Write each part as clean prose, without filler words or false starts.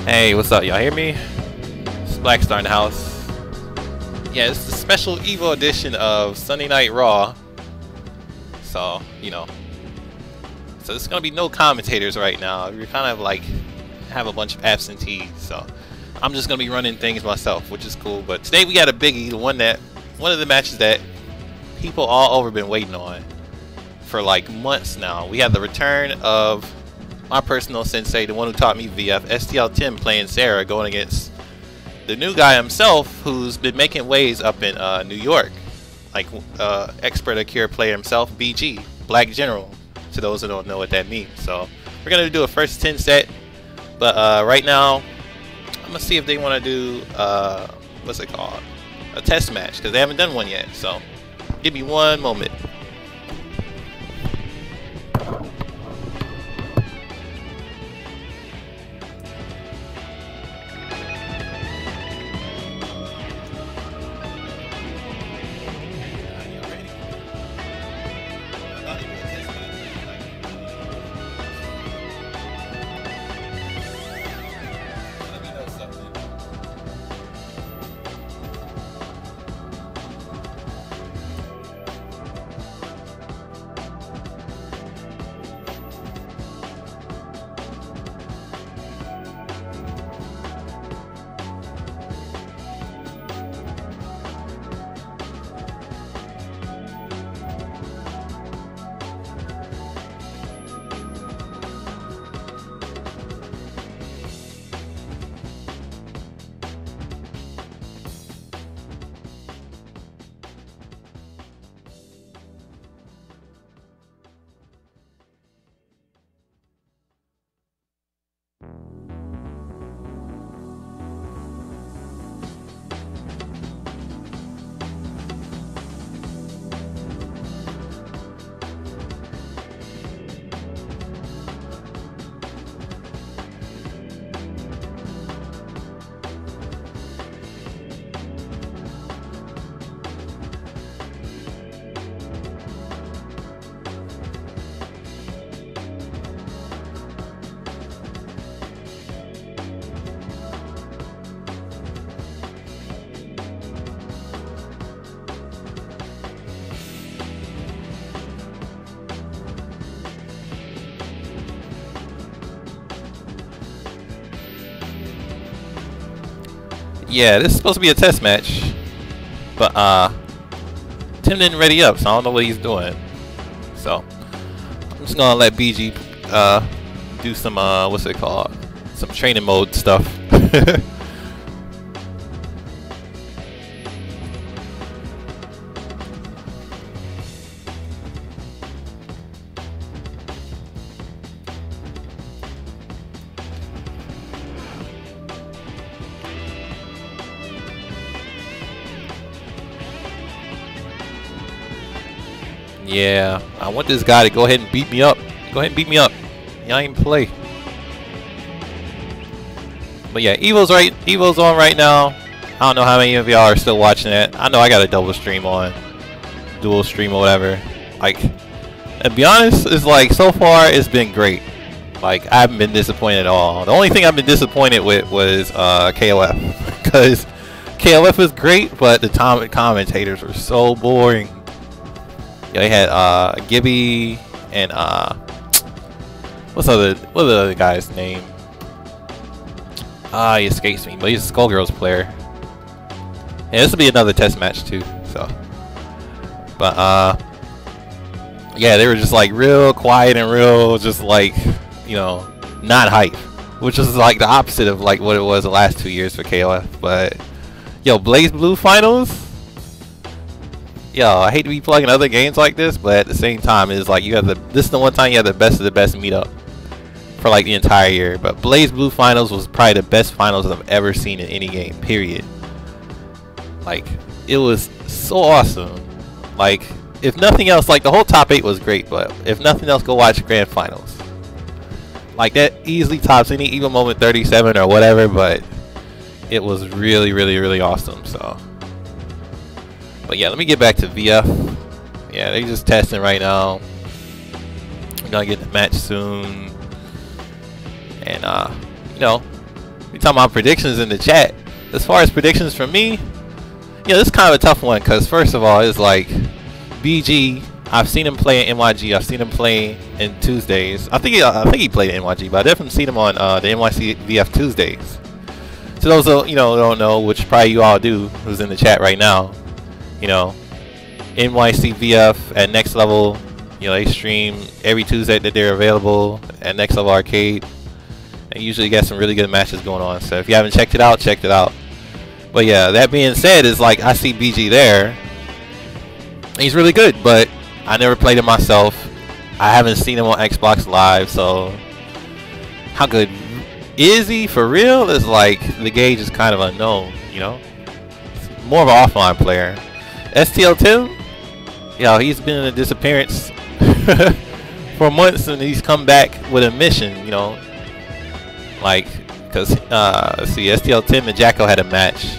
Hey, what's up? Y'all hear me? It's Blackstar in the house. Yeah, it's the special Evo edition of Sunday Night Raw. So, you know. So there's gonna be no commentators right now. We're kind of like have a bunch of absentees. So I'm just gonna be running things myself, which is cool. But today we got a biggie, one of the matches that people all over been waiting on for like months now. We have the return of my personal sensei, the one who taught me VF, FT10, playing Sarah, going against the new guy himself, who's been making waves up in New York, like expert Akira player himself, BG, Black General, to those who don't know what that means. So we're gonna do a first 10 set, but right now I'm gonna see if they want to do what's it called, a test match, because they haven't done one yet. So give me one moment. Yeah, this is supposed to be a test match, but Tim didn't ready up, so I don't know what he's doing. So I'm just gonna let BG do some what's it called, some training mode stuff. Yeah, I want this guy to go ahead and beat me up. Go ahead and beat me up. Y'all ain't play. But yeah, Evo's on right now. I don't know how many of y'all are still watching it. I know I got a double stream on, dual stream or whatever. Like, to be honest, it's like so far it's been great. Like, I haven't been disappointed at all. The only thing I've been disappointed with was KOF, because KOF was great, but the commentators were so boring. Yeah, they had Gibby and what's the other guy's name? He escapes me, but he's a Skullgirls player. Yeah, this will be another test match too. So, but yeah, they were just like real quiet and real, just like, you know, not hype, which is like the opposite of like what it was the last 2 years for KOF. But yo, Blaze Blue finals. Yo, I hate to be plugging other games like this, but at the same time, it's like you have this is the one time you have the best of the best meetup for like the entire year. But Blaze Blue finals was probably the best finals I've ever seen in any game, period. Like, it was so awesome. Like, if nothing else, like the whole top 8 was great, but if nothing else, go watch grand finals. Like, that easily tops any Evo Moment 37 or whatever, but it was really, really, really awesome. So, but yeah, let me get back to VF. Yeah, they just testing right now. We're gonna get the match soon, and you know, We talking about predictions in the chat. As far as predictions for me, yeah, this is kind of a tough one because first of all, it's like BG. I've seen him play in NYG. I've seen him play in Tuesdays. I think he played in NYG, but I definitely seen him on the NYC VF Tuesdays. So those who don't know, which probably you all do, who's in the chat right now, NYC VF at Next Level. They stream every Tuesday that they're available at Next Level Arcade. And usually get some really good matches going on. So if you haven't checked it out, check it out. But yeah, that being said, is like I see BG there. He's really good, but I never played him myself. I haven't seen him on Xbox Live, so how good is he for real? Is like the gauge is kind of unknown, More of an offline player. STL10, he's been in a disappearance for months, and he's come back with a mission, because see, STL10 and Jacko had a match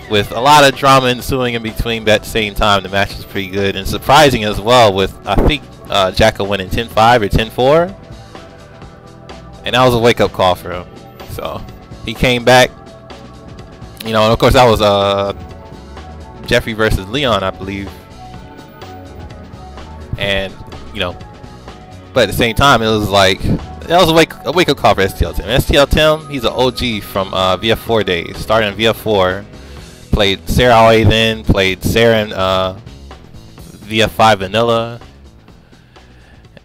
with a lot of drama ensuing in between, but at the same time the match was pretty good and surprising as well, with I think Jacko winning 10-5 or 10-4, and that was a wake-up call for him. So he came back, and of course that was Jeffrey versus Leon, I believe. And but at the same time, it was like that was a wake-up call for STL10. STL10, he's an OG from VF4 days. Started in VF4, played Sarah Aoi, then played Sarah in VF5 Vanilla,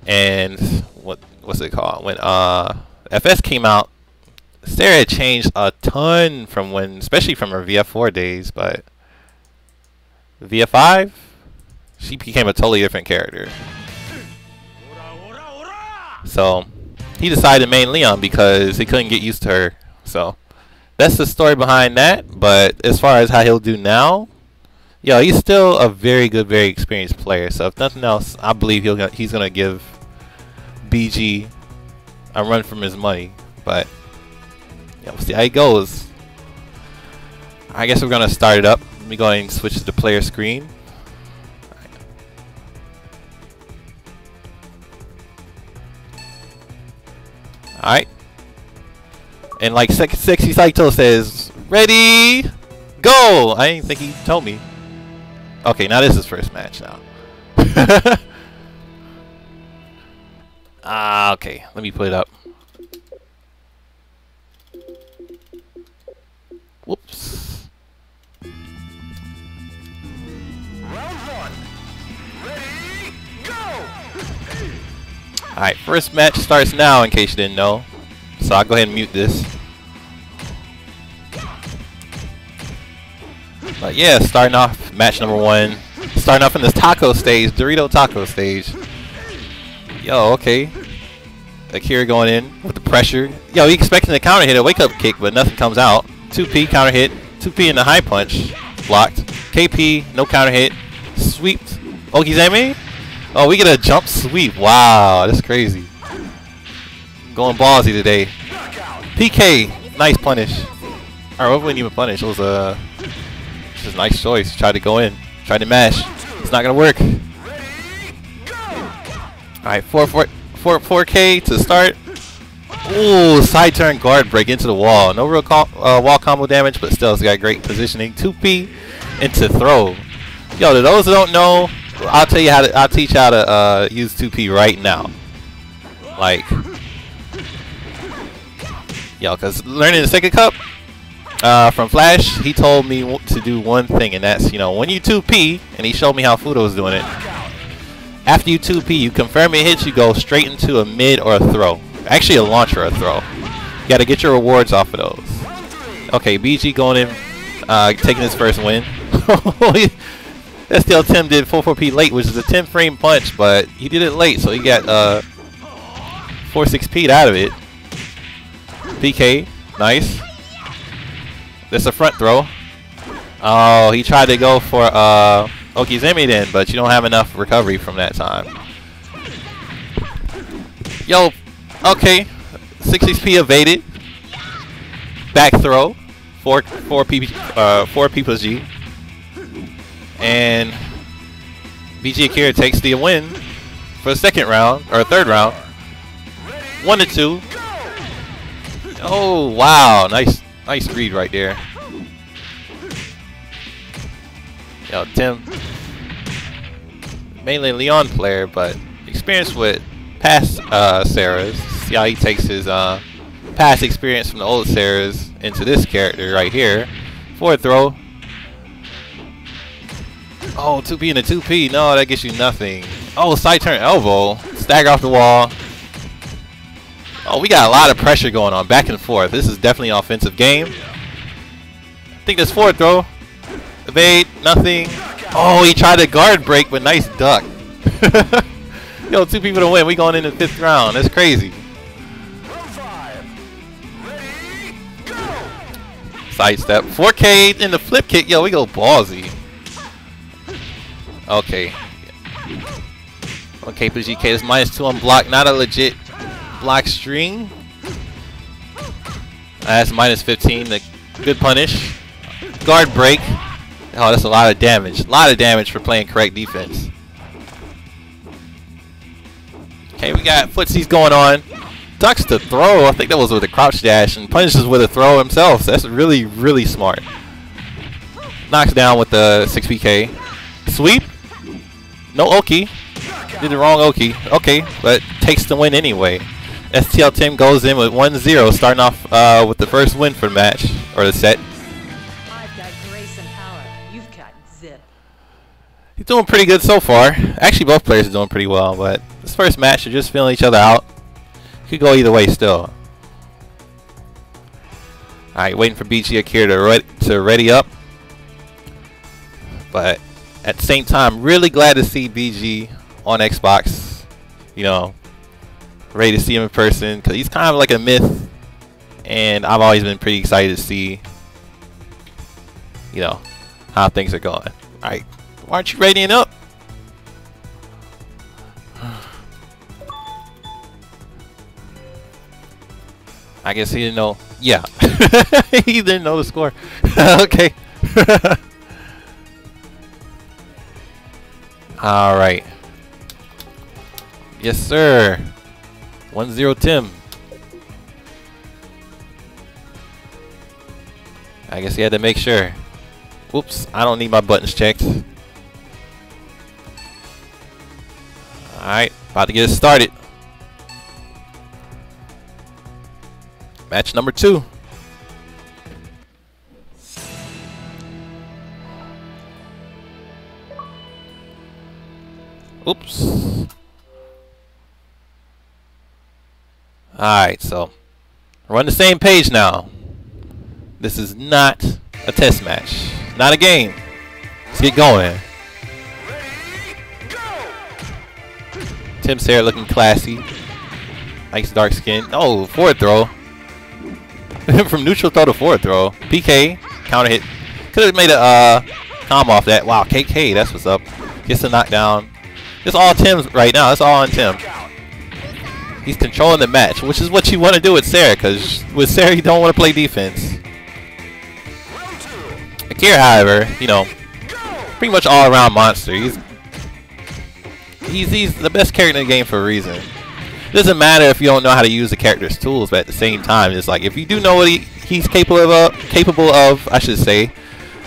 and what's it called? When FS came out, Sarah had changed a ton from especially from her VF4 days, but VF5, she became a totally different character. So he decided to main Leon because he couldn't get used to her. So that's the story behind that. But as far as how he'll do now, he's still a very good, very experienced player. So if nothing else, I believe he's gonna give BG a run from his money. But we'll see how he goes. I guess we're gonna start it up. Let me go ahead and switch to the player screen. Alright. And like Sexy Saito says, ready, go! I didn't think he told me. Okay, now this is first match now. Okay, let me put it up. Whoops. Round one. Ready, go! Alright, first match starts now, in case you didn't know. So I'll go ahead and mute this. But yeah, starting off match number one. Starting off in this taco stage, Dorito taco stage. Okay. Akira going in with the pressure. He expecting a counter hit, a wake up kick, but nothing comes out. 2P counter hit, 2P in the high punch. Blocked. KP, no counter hit. Sweeped. Okizeme? Oh, we get a jump sweep. Wow, that's crazy. Going ballsy today. PK, nice punish. Or it wasn't even punish. It was just a nice choice. Tried to go in. Tried to mash. It's not gonna work. Alright, 4K to start. Ooh, side turn guard break into the wall. No real wall combo damage, but still it's got great positioning. 2P into throw. To those who don't know, I'll tell you I'll teach you how to use 2P right now. Because learning the second cup from Flash, he told me to do one thing, and that's, when you 2P, and he showed me how Fudo was doing it. After you 2P, you confirm it hits, you go straight into a mid or a throw. Actually, a launch or a throw. You got to get your rewards off of those. Okay, BG going in, taking his first win. STL10 did 4-4P late, which is a 10 frame punch, but he did it late, so he got 4-6P'd out of it. PK, nice. That's a front throw. Oh, he tried to go for Okizeme then, but you don't have enough recovery from that time. Okay. 6P evaded. Back throw. 4P plus G. And BG Akira takes the win for the second round, or third round. 1-2. Oh wow, nice read right there. Yo, Tim, mainly a Leon player, but experience with past Sarahs. See how he takes his past experience from the old Sarahs into this character right here. Forward throw. Oh, 2P and a 2P. No, that gets you nothing. Oh, side turn elbow. Stagger off the wall. Oh, we got a lot of pressure going on back and forth. This is definitely an offensive game. I think this forward throw. Evade, nothing. Oh, he tried to guard break, but nice duck. Yo, 2 people to win. We going into the 5th round. That's crazy. Sidestep. 4K in the flip kick. Yo, we go ballsy. Okay. Okay, for GK. This -2 on block. Not a legit block string. That's -15. The good punish. Guard break. Oh, that's a lot of damage. A lot of damage for playing correct defense. Okay, we got footsies going on. Ducks to throw. I think that was with a crouch dash, and punishes with a throw himself. So that's really, really smart. Knocks down with the 6PK. Sweep. No Oki. Did the wrong Oki. Okay, but takes the win anyway. FT10 goes in with 1-0, starting off with the first win for the match, or the set. I've got grace and power. You've got zip. He's doing pretty good so far. Actually, both players are doing pretty well, but this first match, they're just feeling each other out. Could go either way still. Alright, waiting for BG Akira to ready up. But at the same time, really glad to see BG on Xbox. You know, ready to see him in person, because he's kind of like a myth. And I've always been pretty excited to see, you know, how things are going. Alright, why aren't you readying up? I guess he didn't know. Yeah. He didn't know the score. Okay. Alright. Yes, sir. 1-0 Tim. I guess he had to make sure. Whoops. I don't need my buttons checked. Alright. About to get it started. Match number 2. Oops. Alright, so we're on the same page now. This is not a test match. Not a game. Let's get going. Tim's hair looking classy. Nice dark skin. Oh, forward throw. From neutral throw to forward throw. PK. Counter hit. Could have made a calm off that. Wow, KK. That's what's up. Gets the knockdown. It's all Tim's right now. It's all on Tim. He's controlling the match, which is what you want to do with Sarah, because with Sarah you don't want to play defense. Akira, however, you know, pretty much all around monster. He's the best character in the game for a reason. It doesn't matter if you don't know how to use the character's tools, but at the same time, it's like if you do know what he's capable of, I should say,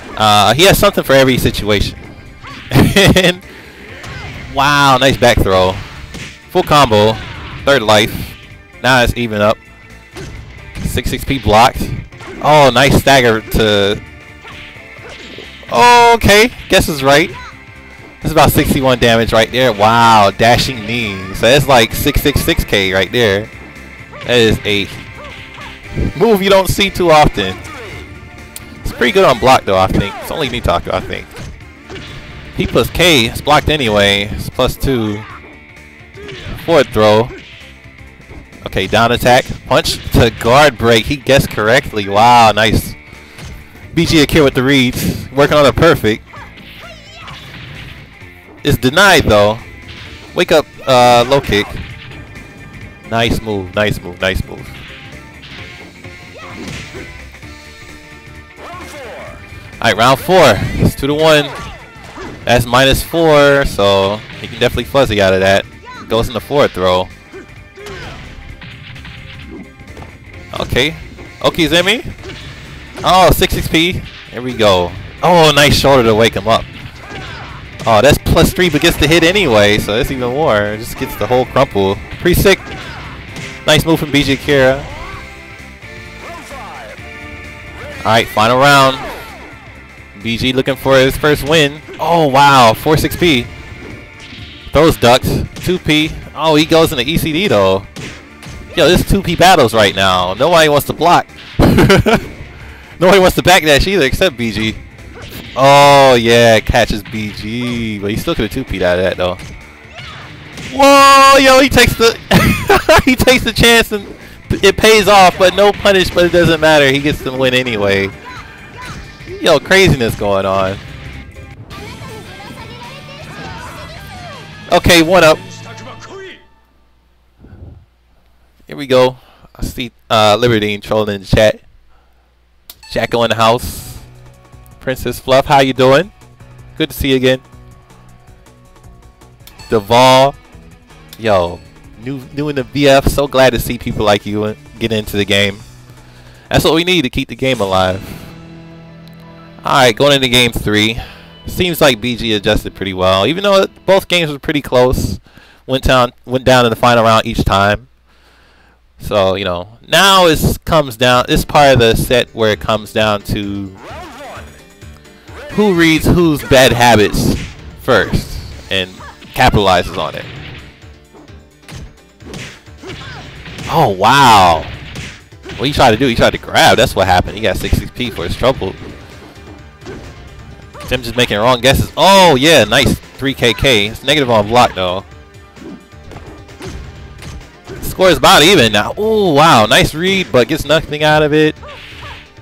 he has something for every situation. And wow, nice back throw, full combo, third life. Now it's even up. 6-6P blocked. Oh, nice stagger to. Oh, okay, guess is right. That's about 61 damage right there. Wow, dashing knee. So that's like 666K right there. That is a move you don't see too often. It's pretty good on block though, I think. It's only Nitaku, I think. P plus K, it's blocked anyway. It's +2. Forward throw. Okay, down attack. Punch to guard break. He guessed correctly. Wow, nice. BG Akira with the reads. Working on a perfect. It's denied though. Wake up, low kick. Nice move, nice move, nice move. Alright, round 4. It's 2-1. That's -4, so he can definitely fuzzy out of that. Goes in the forward throw. Okay, Okizeme. Oh, 6 XP. Here we go. Oh, nice shoulder to wake him up. Oh, that's +3, but gets the hit anyway, so that's even more. Just gets the whole crumple. Pretty sick. Nice move from BG Kira. Alright, final round. BG looking for his first win. Oh, wow. 4 XP. Throws ducks. 2P. Oh, he goes into ECD, though. Yo, this is 2P battles right now. Nobody wants to block. Nobody wants to backdash either except BG. Oh, yeah. Catches BG. But he still could have 2P'd out of that, though. Whoa, yo, he takes the... he takes the chance and it pays off, but no punish, but it doesn't matter. He gets the win anyway. Yo, craziness going on. Okay, 1-up. Here we go. I see Libertine trolling in the chat. Jacko in the house. Princess Fluff, how you doing? Good to see you again. Duval. Yo, new in the BF. So glad to see people like you get into the game. That's what we need to keep the game alive. Alright, going into game 3. Seems like BG adjusted pretty well. Even though both games were pretty close. Went down in the final round each time. So, you know, now it's part of the set where it comes down to who reads whose bad habits first and capitalizes on it. Oh, wow. What he tried to do, he tried to grab. That's what happened. He got 6 XP for his trouble. Tim just making wrong guesses. Oh, yeah, nice 3KK. It's negative on block, though. Score is about even now. Oh, wow. Nice read, but gets nothing out of it.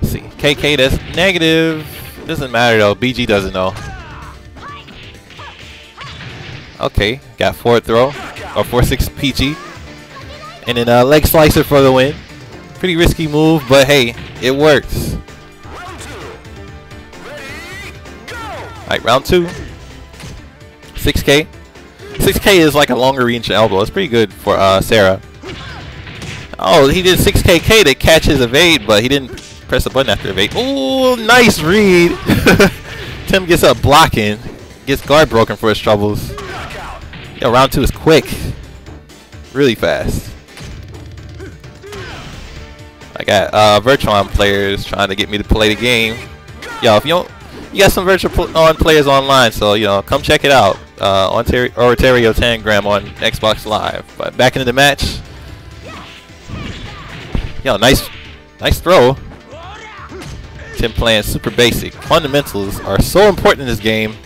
Let's see. KK, that's negative. Doesn't matter, though. BG doesn't know. Okay. Got forward throw. Or 4-6 PG. And then a leg slicer for the win. Pretty risky move, but hey, it works. Alright, round 2. 6K. 6K is like a longer range elbow. It's pretty good for Sarah. Oh, he did 6KK to catch his evade, but he didn't press a button after evade. Oh, nice read. Tim gets up blocking. Gets guard broken for his troubles. Yo, round 2 is quick. Really fast. I got Virtuon players trying to get me to play the game. Yo, if you got some Virtuon players online, so you know, come check it out. Ontario Tangram on Xbox Live. But back into the match. Yo, nice throw. Tim playing super basic. Fundamentals are so important in this game,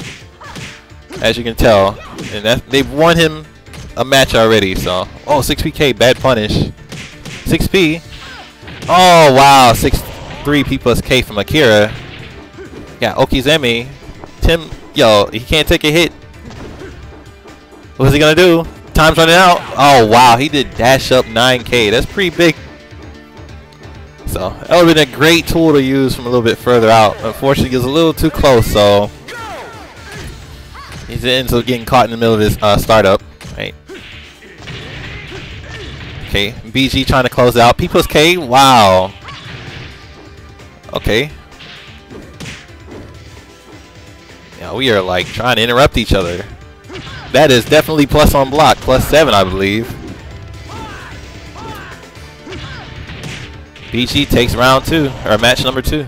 as you can tell, and they've won him a match already. So, oh, 6PK, bad punish. 6P. Oh wow, 6-3 P plus K from Akira. Yeah, Okizeme. Tim, yo, he can't take a hit. What's he gonna do? Time's running out. Oh wow, he did dash up 9K. That's pretty big. So that would have been a great tool to use from a little bit further out. Unfortunately, he was a little too close, so he ends up getting caught in the middle of his startup. Right. Okay, BG trying to close out. P plus K, wow. Okay. Yeah, we are like trying to interrupt each other. That is definitely plus on block, +7 I believe. BG takes round 2, or match number 2.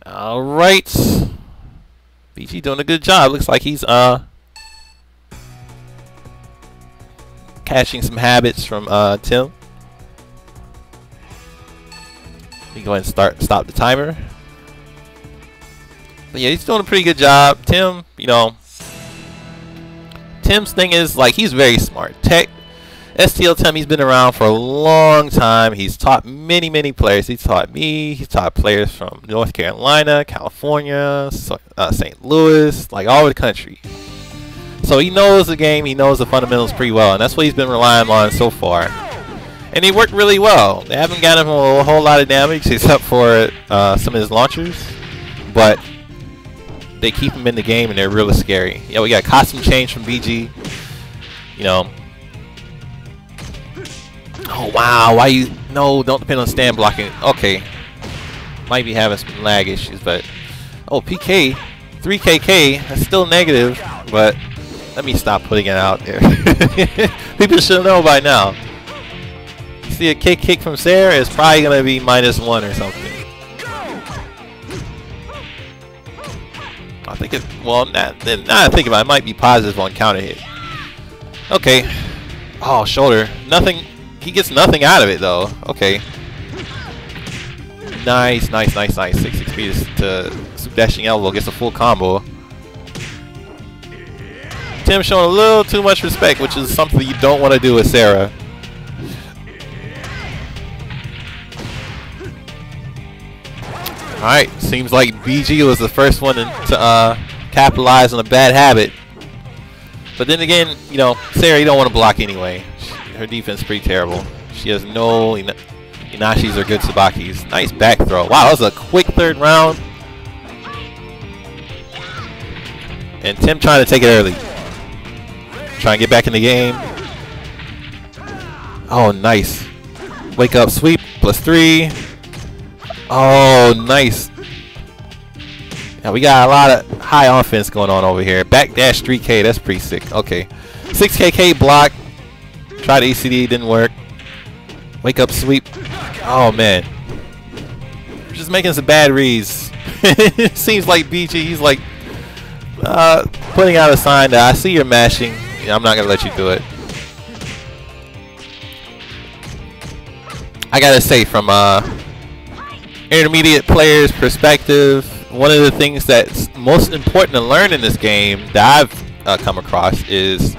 Alright. BG doing a good job. Looks like he's catching some habits from Tim. We go ahead and stop the timer. But yeah, he's doing a pretty good job. Tim, you know, Tim's thing is like he's very smart. STL Tim, he's been around for a long time. He's taught many players. He's taught me. He's taught players from North Carolina, California, St. Louis, like all over the country. So he knows the game. He knows the fundamentals pretty well, and that's what he's been relying on so far. And they worked really well. They haven't gotten him a whole lot of damage except for some of his launchers, but they keep him in the game and they're really scary. Yeah, we got costume change from BG. you know. Oh wow, why you no, don't depend on stand blocking. Okay. Might be having some lag issues, but oh, PK 3KK, that's still negative, but let me stop putting it out there. People should know by now. You see a kick from Sarah, it's probably gonna be -1 or something. I think it, well, now I think about it, it might be positive on counter hit. Okay. Oh, shoulder. Nothing. He gets nothing out of it though. Okay. Nice. 6-6 to super dashing elbow. Gets a full combo. Tim showing a little too much respect, which is something you don't want to do with Sarah. Alright, seems like BG was the first one to capitalize on a bad habit. But then again, you know, Sarah, you don't want to block anyway. Her defense is pretty terrible. She has no Inashis or good Tsubakis. Nice back throw. Wow, that was a quick third round. And Tim trying to take it early. Trying to get back in the game. Oh, nice. Wake up sweep, +3. Oh, nice. Now we got a lot of high offense going on over here. Backdash 3K, that's pretty sick. Okay. 6KK block. Tried ECD, didn't work. Wake up sweep. Oh, man. We're just making some bad reads. It seems like BG, he's like putting out a sign that I see you're mashing. Yeah, I'm not going to let you do it. I got to say, from intermediate players' perspective, one of the things that's most important to learn in this game that I've come across is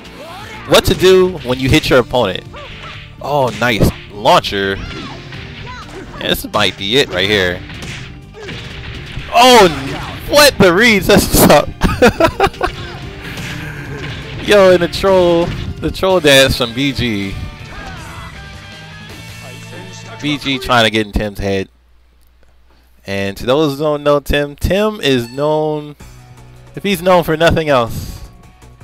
what to do when you hit your opponent. Oh, nice launcher. Yeah, this might be it right here. Oh, what the reads? That's what's up. Yo, and the troll dance from BG. BG trying to get in Tim's head. And to those who don't know Tim is known, if he's known for nothing else,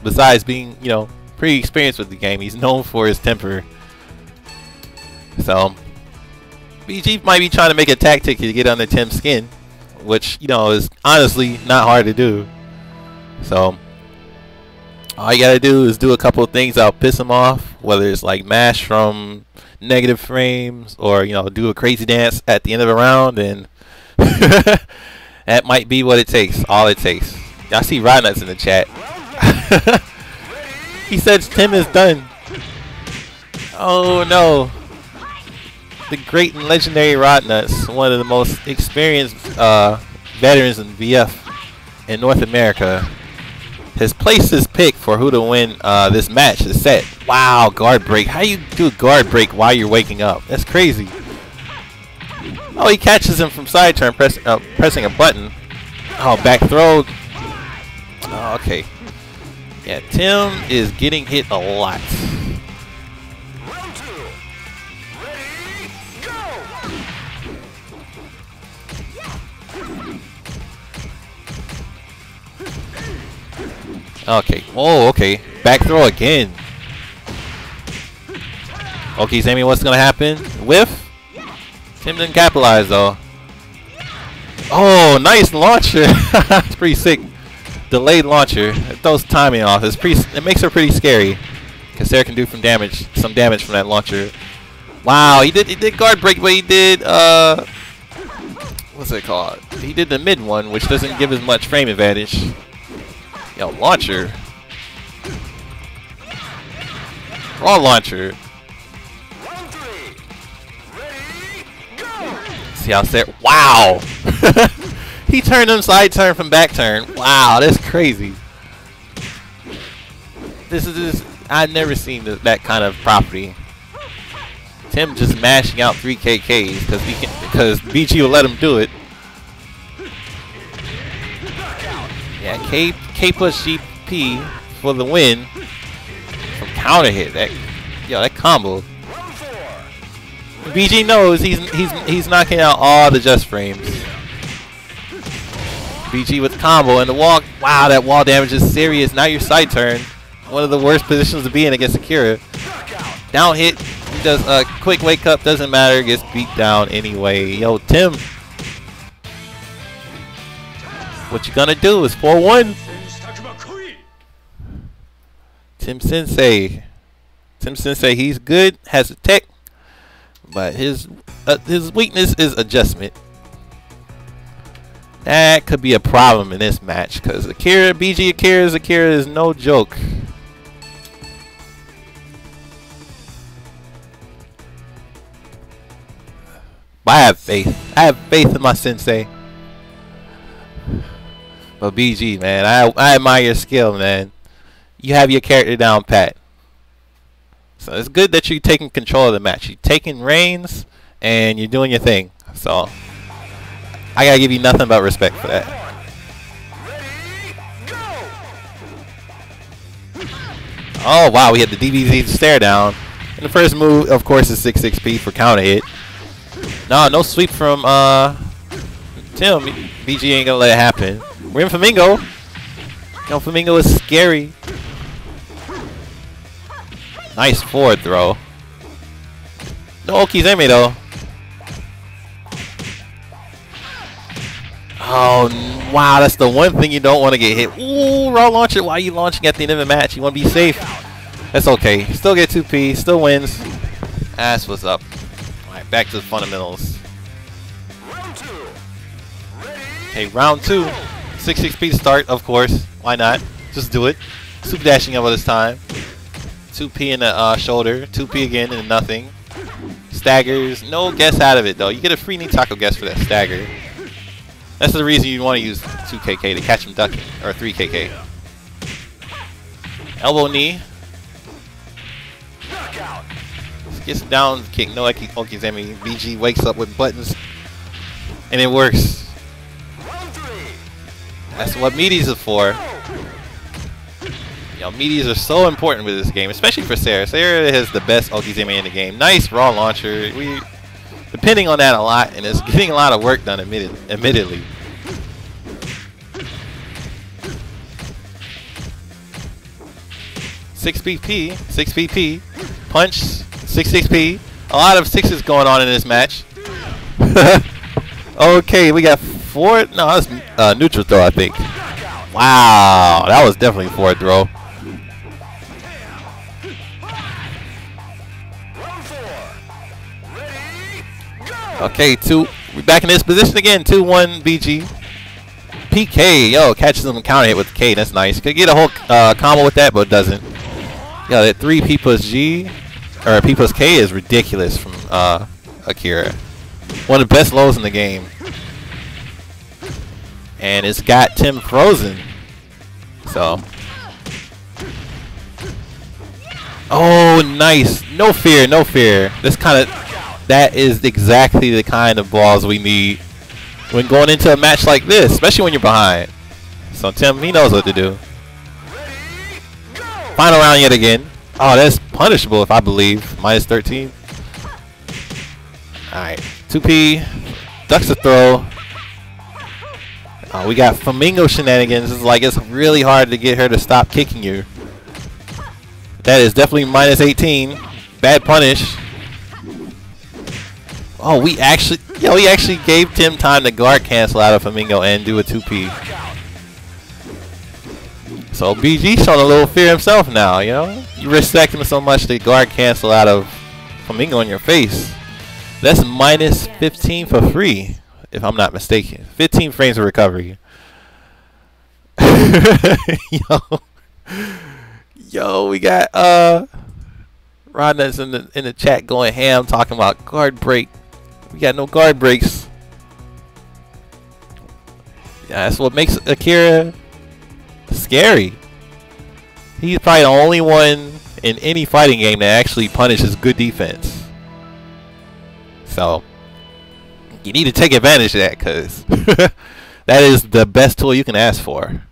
besides being, you know, pretty experienced with the game, he's known for his temper. So, BG might be trying to make a tactic to get under Tim's skin, which, you know, is honestly not hard to do. So, all you gotta do is do a couple of things that'll piss him off, whether it's like mash from negative frames or, you know, do a crazy dance at the end of a round, and that might be what it takes. All it takes. I see R.A.W in the chat. He says Tim is done. Oh no. The great and legendary R.A.W, one of the most experienced veterans in VF in North America, has placed his pick for who to win this match. Is set. Wow, guard break. How you do a guard break while you're waking up? That's crazy. Oh, he catches him from side turn, pressing a button. Oh, back throw. Oh, okay. Yeah, Tim is getting hit a lot. Okay. Oh, okay. Back throw again. Okay, Sammy, what's gonna happen? Whiff. Tim didn't capitalize though. Oh, nice launcher. It's pretty sick. Delayed launcher. It throws timing off. It makes her pretty scary, because Sarah can do some damage from that launcher. Wow, he did guard break, but he did what's it called? He did the mid one, which doesn't give as much frame advantage. Yo, launcher. Raw launcher. See how Sarah. Wow! He turned him side turn from back turn. Wow, that's crazy. This is just, I've never seen that kind of property. Tim just mashing out 3KKs because BG will let him do it. Yeah, K plus GP for the win from counter hit. That combo. BG knows he's knocking out all the just frames. BG with combo and the wall. Wow, that wall damage is serious. Now your side turn. one of the worst positions to be in against Akira. Down hit. He does a quick wake up. Doesn't matter. Gets beat down anyway. Yo, Tim. What you gonna do? It's 4-1. Tim Sensei. Tim Sensei, he's good. Has a tech. But his weakness is adjustment. That could be a problem in this match because Akira is no joke. But I have faith. I have faith in my sensei. But BG, man, I admire your skill, man. You have your character down pat. So it's good that you're taking control of the match. You're taking reins and you're doing your thing. So I gotta give you nothing but respect for that. Oh wow, we had the DBZ stare down. And the first move, of course, is 6-6P for counter hit. No sweep from Tim. BG ain't gonna let it happen. We're in Flamingo. Yo, Flamingo is scary. Nice forward throw. No Okizeme though. Oh wow, that's the one thing you don't want to get hit. Ooh, raw launcher. Why are you launching at the end of the match? You want to be safe. That's okay. Still get 2P. Still wins. That's what's up. Alright, back to the fundamentals. Okay, round 2. 6-6P start, of course. Why not? Just do it. Super dashing over this time. 2P in the shoulder. 2P again and nothing. Staggers. No guess out of it, though. You get a free Nitaco guess for that stagger. That's the reason you want to use 2KK to catch him ducking. Or 3KK. Elbow knee. Gets down kick. No Okizeme. BG wakes up with buttons. And it works. That's what meaties are for. Yo, meaties are so important with this game, especially for Sarah. Sarah has the best Okizeme in the game. Nice raw launcher. We depending on that a lot, and it's getting a lot of work done. Admittedly. Six PP, punch, 6-6P. A lot of sixes going on in this match. Okay, we got forward. No, that's neutral throw, I think. Wow, that was definitely forward throw. Okay, we back in this position again. 2-1 BG. PK, yo, catches him and counter hit with the K. That's nice. Could get a whole combo with that, but it doesn't. Yeah, that 3 P plus G or P plus K is ridiculous from Akira. One of the best lows in the game. And it's got Tim frozen. So. Oh, nice. No fear, no fear. That is exactly the kind of balls we need when going into a match like this, especially when you're behind. So Tim, he knows what to do. Final round yet again. Oh, that's punishable if I believe. -13. Alright. 2P. Ducks a throw. We got Flamingo shenanigans. It's like it's really hard to get her to stop kicking you. That is definitely -18. Bad punish. Oh, we actually gave Tim time to guard cancel out of Flamingo and do a 2P. So BG showing a little fear himself now, you know? You respect him so much to guard cancel out of Flamingo in your face. That's -15 for free, if I'm not mistaken. 15 frames of recovery. Yo, we got Rodna's in the chat going ham talking about guard break. We got no guard breaks. Yeah, that's what makes Akira scary. He's probably the only one in any fighting game that actually punishes good defense. So you need to take advantage of that, because that is the best tool you can ask for.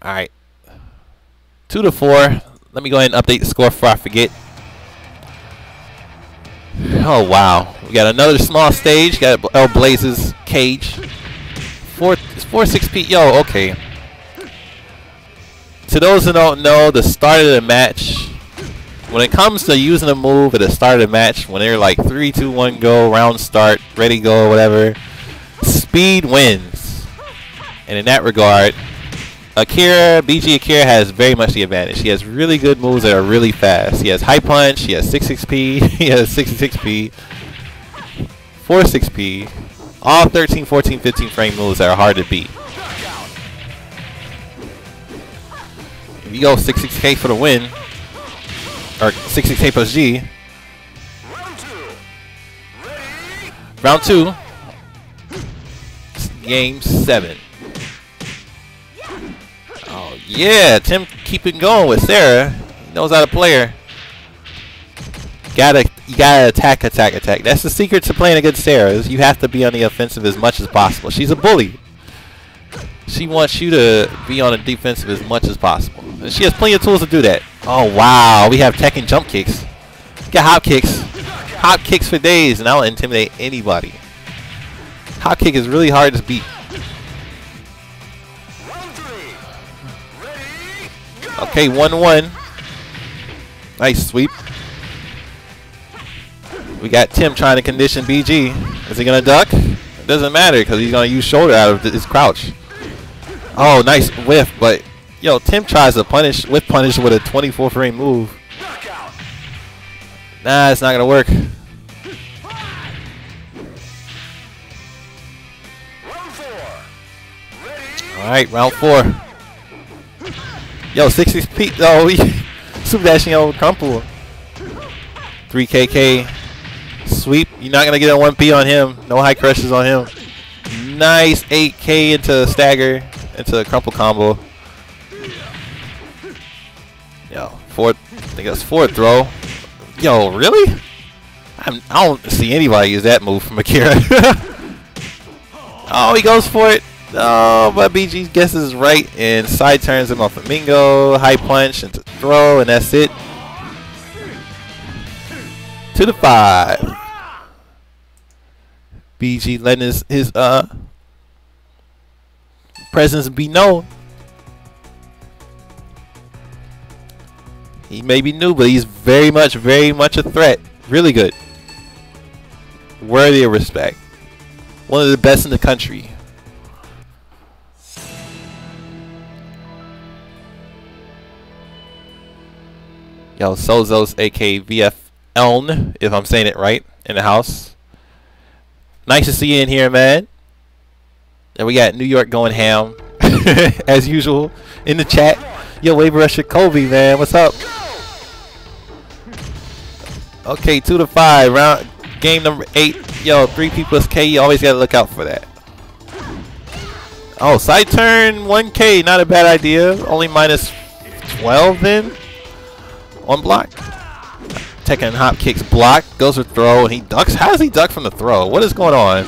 Alright. 2-4. Let me go ahead and update the score before I forget. Oh wow. We got another small stage. Got El Blaze's cage. 4-6P. Yo, okay. To those who don't know, the start of the match, when it comes to using a move at the start of the match, when they're like 3, 2, 1, go, round start, ready, go, whatever, speed wins. And in that regard, BG Akira has very much the advantage. He has really good moves that are really fast. He has high punch, he has 6 XP, he has 66 XP, 4 XP, all 13, 14, 15 frame moves that are hard to beat. If you go 66K for the win, or 66K plus G. Round 2. Game 7. Oh yeah, Tim keeping going with Sarah. He knows how to play her. You gotta attack. That's the secret to playing against Sarah. Is you have to be on the offensive as much as possible. She's a bully. She wants you to be on the defensive as much as possible. And she has plenty of tools to do that. Oh wow, we have tech and jump kicks. Got hop kicks. Hop kicks for days, and I'll intimidate anybody. Hop kick is really hard to beat. Okay, 1-1. Nice sweep. We got Tim trying to condition BG. Is he gonna duck? It doesn't matter because he's gonna use shoulder out of his crouch. Oh, nice whiff, but yo, Tim tries to whiff punish with a 24 frame move. Nah, it's not gonna work. Alright, round 4. Yo, 60 feet. Oh, super dashing over crumple. 3KK sweep. You're not gonna get a 1P on him. No high crushes on him. Nice 8K into stagger, into a crumple combo. Yo, I think that's 4th throw. Yo, really? I don't see anybody use that move from Akira. Oh, he goes for it. Oh, but BG guesses right and side turns him off Flamingo, high punch into throw, and that's it. To the 5. BG letting his presence be known. He may be new, but he's very much a threat. Really good. Worthy of respect. One of the best in the country. Yo, Sozos, aka VF Eln, if I'm saying it right, in the house. Nice to see you in here, man. And we got New York going ham, as usual, in the chat. Yo, Wave Rusher Kobe, man, what's up? Okay, 2 to 5, round game number 8. Yo, 3P plus K, you always gotta look out for that. Oh, side turn 1K, not a bad idea. Only minus 12 then. On block. Tekken hop kicks block, goes for throw, and he ducks. How does he duck from the throw? What is going on?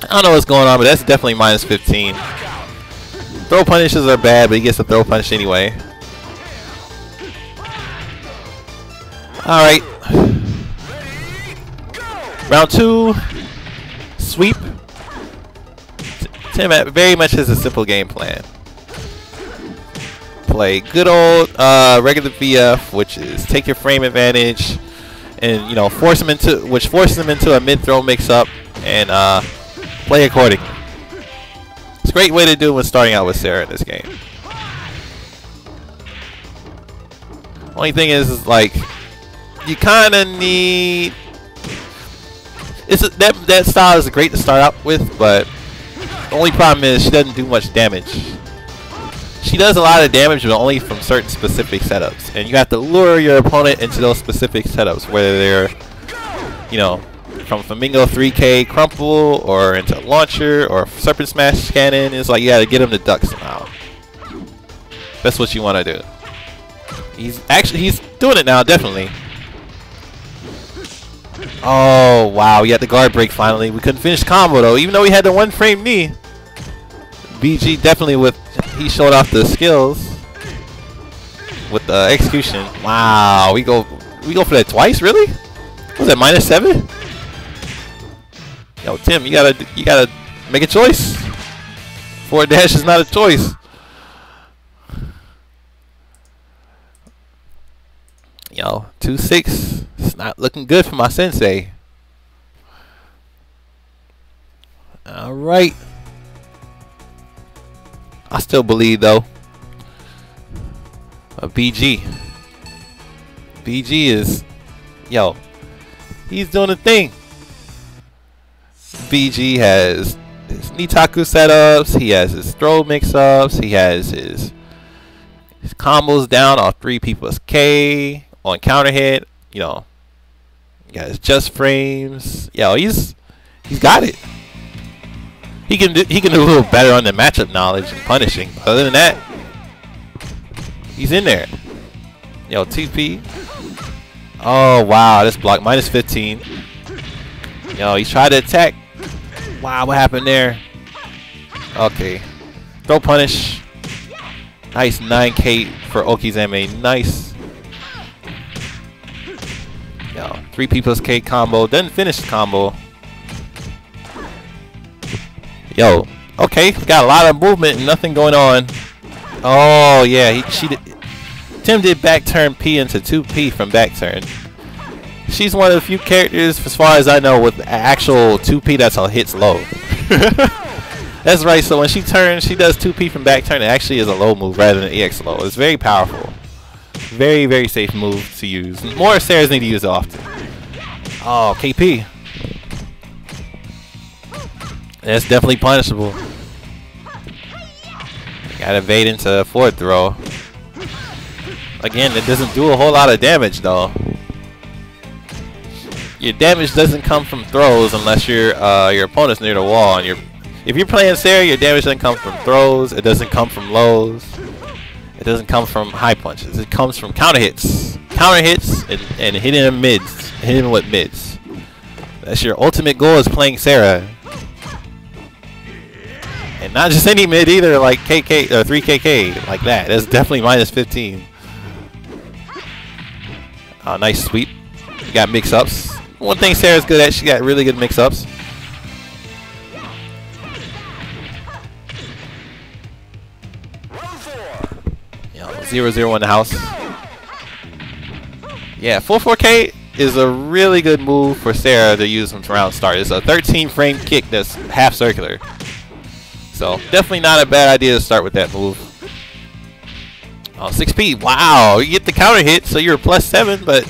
I don't know what's going on, but that's definitely minus 15. Throw punishes are bad, but he gets a throw punish anyway. Alright. Round 2. Sweep. Tim very much has a simple game plan. Play good old regular VF, which is take your frame advantage, and you know forces him into a mid throw mix up, and play accordingly. It's a great way to do it when starting out with Sarah in this game. Only thing is like you kind of need that style is great to start out with, but the only problem is she doesn't do much damage. She does a lot of damage, but only from certain specific setups, and you have to lure your opponent into those specific setups, whether they're, you know, from Flamingo 3K crumple or into launcher or serpent smash cannon. It's like you got to get him to duck somehow. That's what you want to do. He's doing it now, definitely. Oh wow, he had the guard break finally. We couldn't finish combo though, even though he had the 1 frame knee. BG definitely he showed off the skills with the execution. Wow, we go for that twice, really? Was that minus 7? Yo, Tim, you gotta make a choice. Forward dash is not a choice. Yo, 2-6. It's not looking good for my sensei. Alright. I still believe though. BG. BG is, yo, he's doing a thing. BG has his Nitaku setups, he has his throw mix-ups, he has his combos down on 3P plus K, on counter hit, you know, he got his just frames. Yo, he's got it. He can do a little better on the matchup knowledge and punishing. But other than that, he's in there. Yo, TP. Oh wow, this block minus 15. Yo, he's trying to attack. Wow, what happened there? Okay. Throw punish. Nice 9K for Okizeme. Nice. Yo, 3P plus K combo. Doesn't finish the combo. Yo, okay. Got a lot of movement and nothing going on. Oh yeah, Tim did back turn P into 2P from back turn. She's one of the few characters, as far as I know, with actual 2P that's all hits low. That's right, so when she turns, she does 2P from back turn. It actually is a low move rather than an EX low. It's very powerful. Very, very safe move to use. More Sarahs need to use it often. Oh, KP. That's definitely punishable. Gotta evade into forward throw. Again, it doesn't do a whole lot of damage though. Your damage doesn't come from throws unless your opponent's near the wall. And if you're playing Sarah, your damage doesn't come from throws. It doesn't come from lows. It doesn't come from high punches. It comes from counter hits. Counter hits and hitting them mids. Hitting them with mids. That's your ultimate goal, is playing Sarah. And not just any mid either, like KK or 3KK like that. That's definitely minus 15. Nice sweep. You got mix-ups. One thing Sarah's good at, she got really good mix-ups. You know, 0-0 in the house. Yeah, 4-4K is a really good move for Sarah to use from round start. It's a 13-frame kick that's half circular. So definitely not a bad idea to start with that move. Oh, 6P. Wow, you get the counter hit, so you're +7, but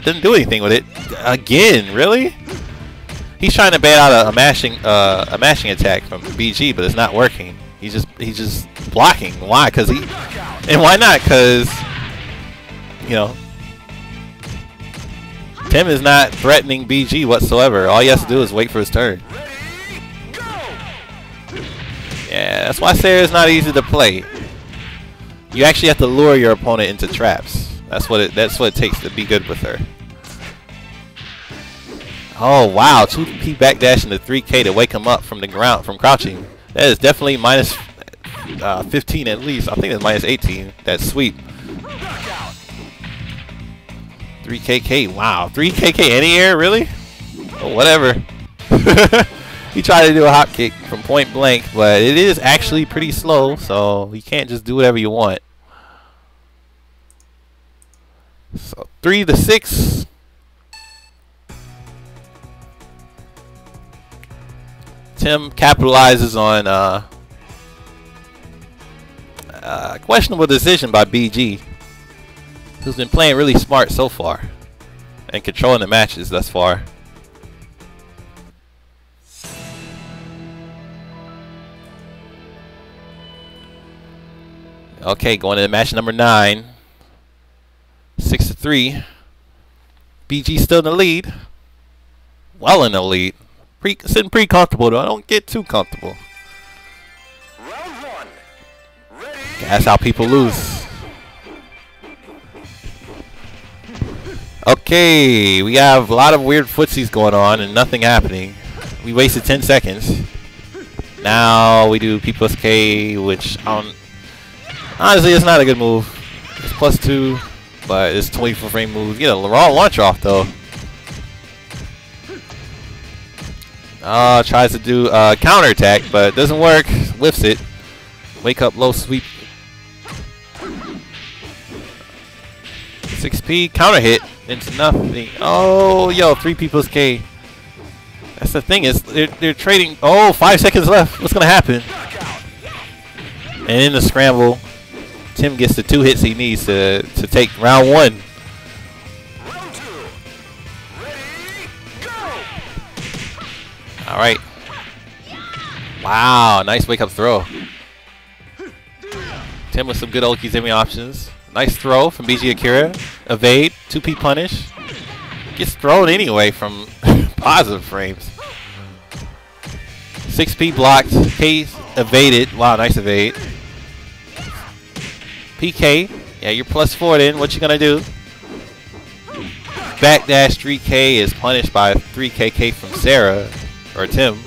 didn't do anything with it. Again, really? He's trying to bait out a mashing attack from BG, but it's not working. He's just blocking. Why? And why not? Because, you know, Tim is not threatening BG whatsoever. All he has to do is wait for his turn. Yeah, that's why Sarah's not easy to play. You actually have to lure your opponent into traps. That's what it takes to be good with her. Oh wow, 2P backdash into 3K to wake him up from the ground from crouching. That is definitely minus 15 at least. I think it's minus 18. That sweep. 3KK. Wow, 3KK anti-air, really? Oh, whatever. He tried to do a hop kick from point blank, but it is actually pretty slow, so you can't just do whatever you want. So 3-6. Tim capitalizes on questionable decision by BG, who's been playing really smart so far and controlling the matches thus far. Okay, going into match number 9. 6-3. BG still in the lead. Well in the lead. Sitting pretty comfortable though. I don't get too comfortable. That's how people lose. Okay, we have a lot of weird footsies going on and nothing happening. We wasted 10 seconds. Now we do P plus K, which honestly, it's not a good move. It's +2, but it's 24-frame move. You get a raw launch off though. Tries to do counter attack, but it doesn't work. Whiffs it. Wake up, low sweep. 6P counter hit into nothing. Oh, yo, 3 people's K. That's the thing is they're trading. Oh, 5 seconds left. What's gonna happen? And in the scramble, Tim gets the 2 hits he needs to take round 1. All right. Wow, nice wake up throw. Tim with some good Okizeme options. Nice throw from BG Akira. Evade, 2P punish. Gets thrown anyway from positive frames. 6P blocked. K evaded. Wow, nice evade. PK. Yeah, you're +4 then. What you gonna do? Backdash 3K is punished by 3KK from Sarah or Tim.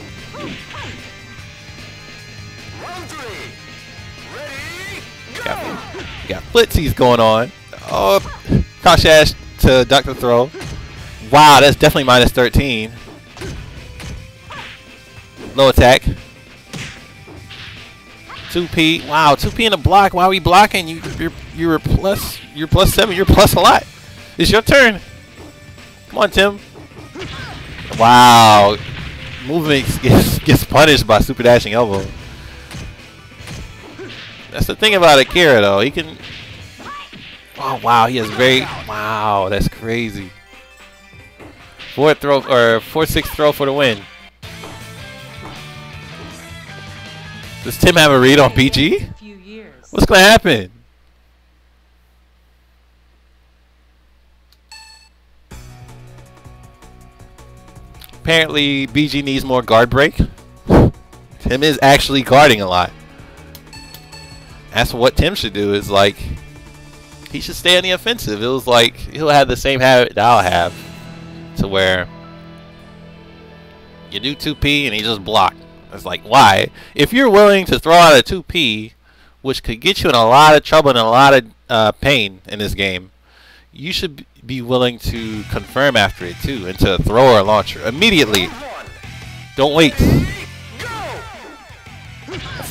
Got flitsies going on. Oh, crouch dash to duck the throw. Wow, that's definitely -13. Low attack. 2P. Wow, 2P in the block. Why are we blocking? You're +7. You're plus a lot. It's your turn. Come on, Tim. Wow. Movement gets punished by super dashing elbow. That's the thing about Akira though. He can. Oh wow, he has very. Wow, that's crazy. 4-6 throw for the win. Does Tim have a read on BG? What's gonna happen? Apparently, BG needs more guard break. Tim is actually guarding a lot. That's what Tim should do. Is like he should stay on the offensive. It was like he'll have the same habit that I'll have, to where you do 2P and he just block. It's like, why? If you're willing to throw out a 2P, which could get you in a lot of trouble and a lot of pain in this game, you should be willing to confirm after it too, and to throw or launcher immediately. Don't wait.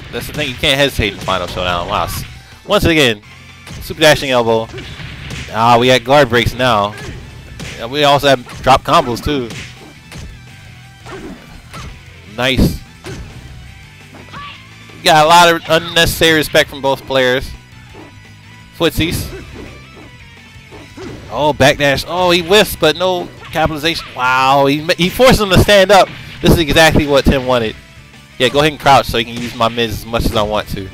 That's the thing. You can't hesitate in Final Showdown. Wow. Once again, super dashing elbow. Ah, we got guard breaks now. We also have drop combos too. Nice. We got a lot of unnecessary respect from both players. Footsies. Oh, backdash. Oh, he whiffs, but no capitalization. Wow, he forced him to stand up. This is exactly what Tim wanted. Yeah, go ahead and crouch so you can use my mids as much as I want to.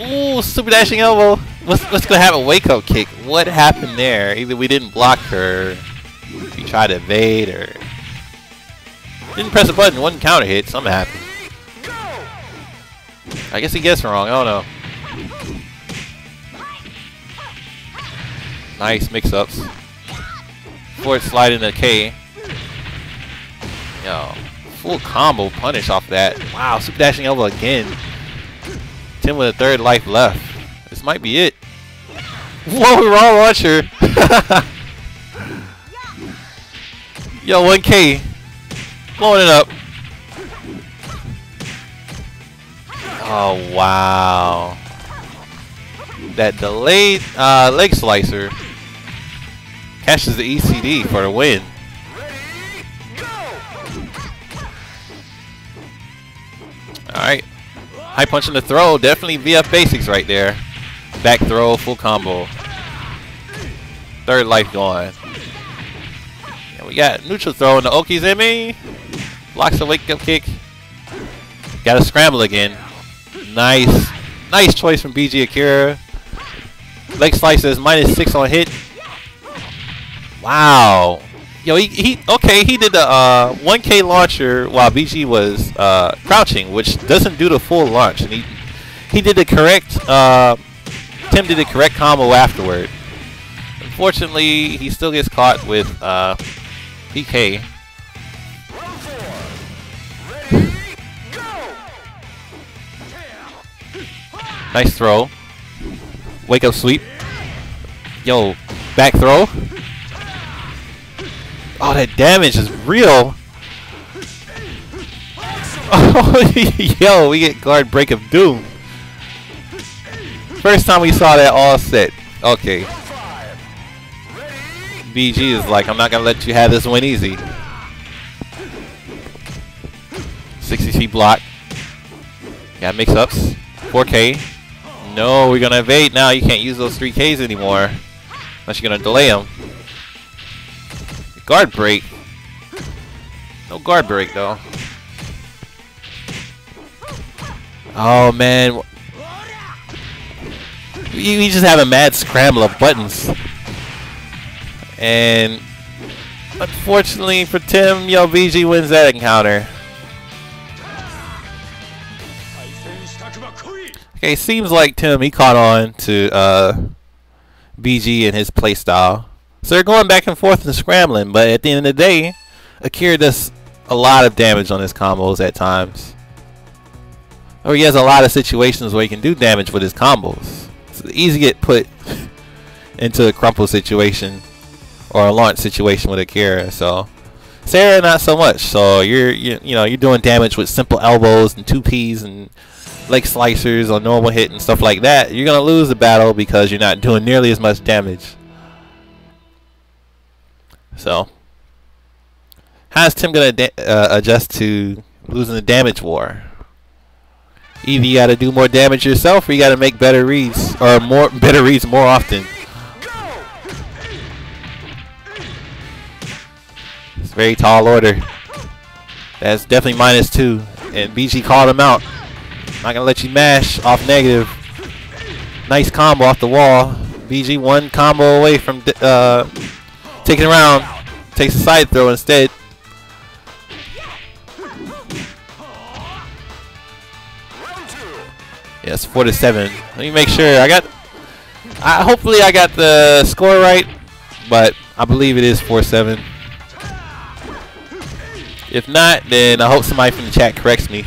Ooh, super dashing elbow. What's gonna happen? Wake up kick. What happened there? Either we didn't block her, we tried to evade, or didn't press a button. One counter hit. Something happened. I guess he guessed wrong. I don't know. Nice mix-ups. Forward slide into K. Yo, full combo punish off that. Wow, super dashing elbow again. Tim with a 3rd life left. This might be it. Whoa, wrong launcher. Yo, 1K. Blowing it up. Oh, wow. That delayed leg slicer catches the ECD for the win. Alright. High punch in the throw. Definitely VF basics right there. Back throw, full combo. 3rd life gone. And we got neutral throw in the Okizeme. Blocks the wake up kick. Got to scramble again. Nice. Nice choice from BG Akira. Leg slicer is -6 on hit. Wow. Yo, he did the 1K launcher while BG was crouching, which doesn't do the full launch, and he did the correct Tim did the correct combo afterward. Unfortunately, he still gets caught with PK. Nice throw. Wake up sweep. Yo, back throw. Oh, that damage is real. Oh, yo, we get guard break of doom. First time we saw that all set. Okay. BG is like, I'm not gonna let you have this one easy. 60 feet block. Got mix-ups. 4K. No, we're gonna evade now. You can't use those 3Ks anymore. Unless you're gonna delay them. Guard break. No guard break though. Oh man. We just have a mad scramble of buttons. And unfortunately for Tim, yo, BG wins that encounter. Okay, seems like Tim, he caught on to BG and his playstyle. So they're going back and forth and scrambling, but at the end of the day, Akira does a lot of damage on his combos at times. Or he has a lot of situations where he can do damage with his combos. It's easy to get put into a crumple situation or a launch situation with Akira. So Sarah, not so much. So you're doing damage with simple elbows and 2Ps and leg slicers on normal hit and stuff like that. You're gonna lose the battle because you're not doing nearly as much damage. So how's Tim gonna adjust to losing the damage war? Either you gotta do more damage yourself, or you gotta make better reads, or better reads more often. It's a very tall order. That's definitely -2, and BG called him out. Not gonna let you mash off negative. Nice combo off the wall. BG one combo away from taking around. Takes a side throw instead. Yes, 4-7. Let me make sure hopefully I got the score right, but I believe it is 4-7. If not, then I hope somebody from the chat corrects me.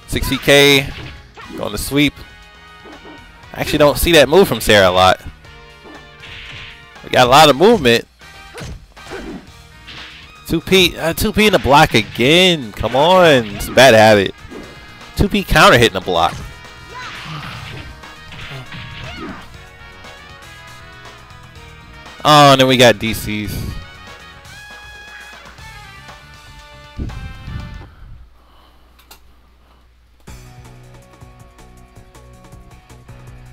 60K, going to sweep. I actually don't see that move from Sarah a lot. We got a lot of movement. 2P in the block again. Come on, it's a bad habit. 2P counter hitting the block. Oh, and then we got DCs.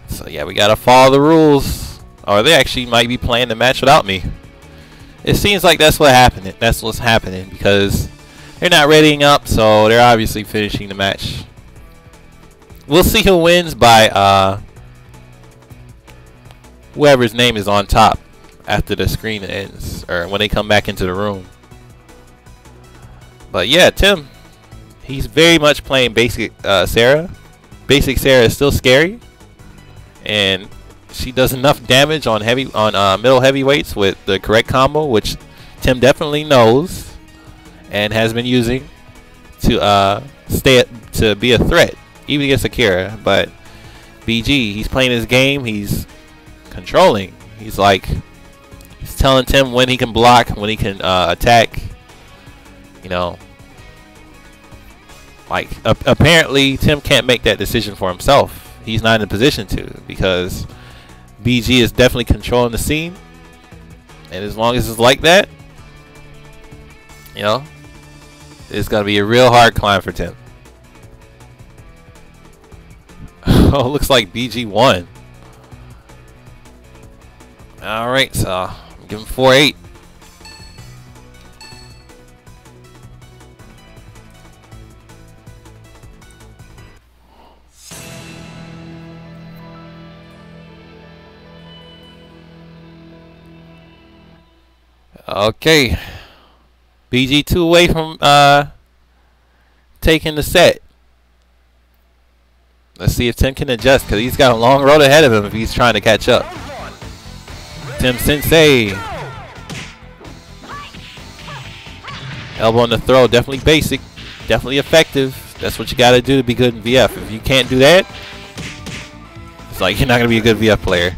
So yeah, we gotta follow the rules, or they actually might be playing the match without me. It seems like that's what happened. That's what's happening because they're not readying up, so they're obviously finishing the match. We'll see who wins by whoever's name is on top after the screen ends, or when they come back into the room. But yeah, Tim, he's very much playing basic Sarah. Basic Sarah is still scary, and she does enough damage on middle heavyweights with the correct combo, which Tim definitely knows and has been using to to be a threat even against Akira. But BG, he's playing his game. He's controlling. He's telling Tim when he can block, when he can attack. You know, apparently Tim can't make that decision for himself. He's not in a position to, because BG is definitely controlling the scene, and as long as it's like that, you know, it's gonna be a real hard climb for Tim. Oh, looks like BG won. All right, so I'm giving 4-8. Okay, BG 2 away from taking the set. Let's see if Tim can adjust, because he's got a long road ahead of him if he's trying to catch up. Tim Sensei. Elbow on the throw, definitely basic, definitely effective. That's what you got to do to be good in VF. If you can't do that, it's like you're not going to be a good VF player.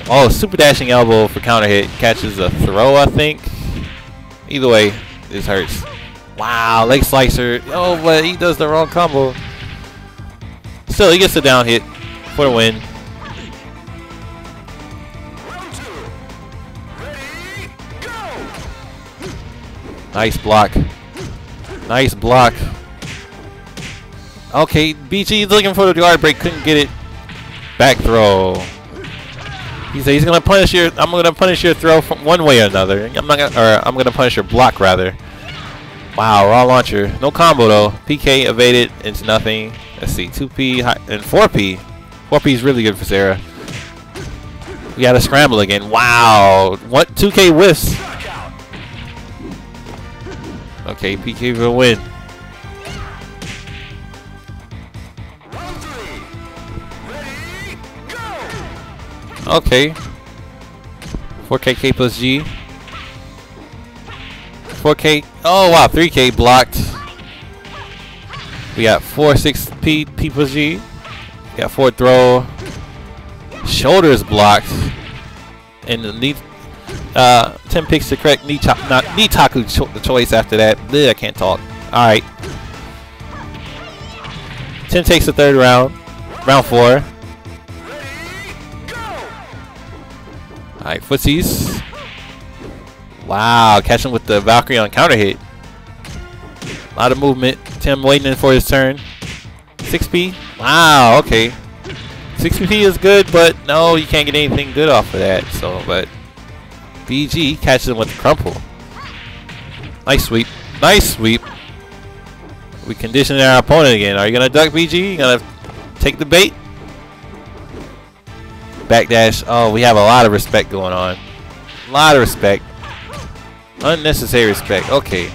Oh, super dashing elbow for counter hit. Catches a throw, I think. Either way, This hurts. Wow, leg slicer. Oh, but he does the wrong combo. Still, he gets the down hit for the win. Nice block. Nice block. Okay, BG is looking for the guard break. Couldn't get it. Back throw. He said he's gonna punish your. I'm gonna punish your throw from one way or another. I'm gonna punish your block rather. Wow, raw launcher. No combo though. PK evaded into nothing. Let's see, 2P and 4P. 4P is really good for Sarah. We got to scramble again. Wow, what 2K whiffs. Okay, PK for a win. Okay. 4K plus G. 4K. Oh wow, 3K blocked. We got 4-6 P plus G. We got 4 throw. Shoulders blocked. And the knee. 10 picks to correct knee taku choice after that. Bleh, I can't talk. All right. 10 takes the third round. Round 4. Alright, footsies. Wow, catching with the Valkyrie on counter hit. A lot of movement. Tim waiting for his turn. 6P. Wow, okay. 6P is good, but no, you can't get anything good off of that. So, but BG catches him with the crumple. Nice sweep. Nice sweep. We conditioned our opponent again. Are you gonna duck BG? You gonna take the bait? Backdash. Oh, we have a lot of respect going on. A lot of respect. Unnecessary respect. Okay.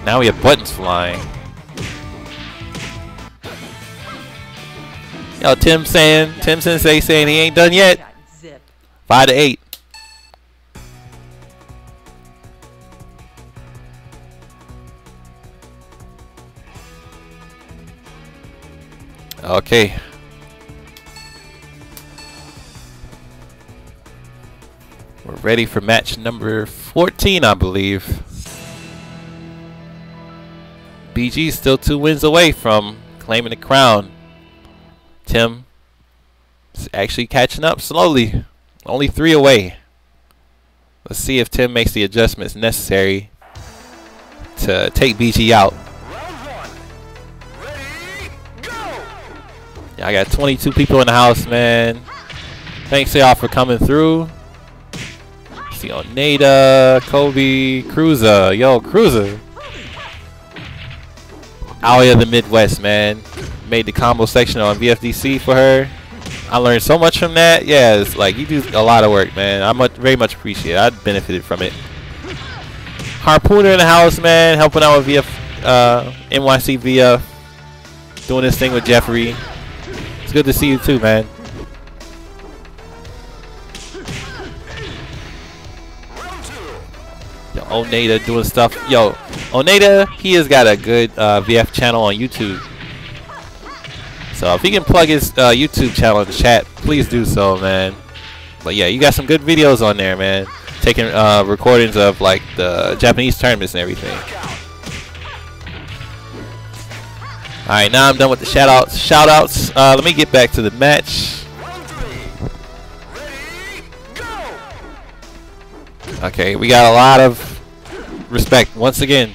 Now we have buttons flying. Yo, Tim Sensei saying he ain't done yet. 5-8. Okay. We're ready for match number 14, I believe. BG still 2 wins away from claiming the crown. Tim is actually catching up slowly. Only 3 away. Let's see if Tim makes the adjustments necessary to take BG out. Yeah, I got 22 people in the house, man. Thanks to y'all for coming through. See Oneda, Kobe, Cruiser. Yo, Cruiser. Alia of the Midwest, man. Made the combo section on VFDC for her. I learned so much from that. Yeah, it's like you do a lot of work, man. I very much appreciate it. I benefited from it. Harpooner in the house, man. Helping out with NYC VF. Doing this thing with Jeffrey. It's good to see you too, man. Yo, Oneda doing stuff. Yo, Oneda, he has got a good VF channel on YouTube. So if he can plug his YouTube channel in the chat, please do so, man. But yeah, you got some good videos on there, man. Taking recordings of like the Japanese tournaments and everything. Alright, now I'm done with the shout-outs. Let me get back to the match. Okay, we got a lot of respect once again.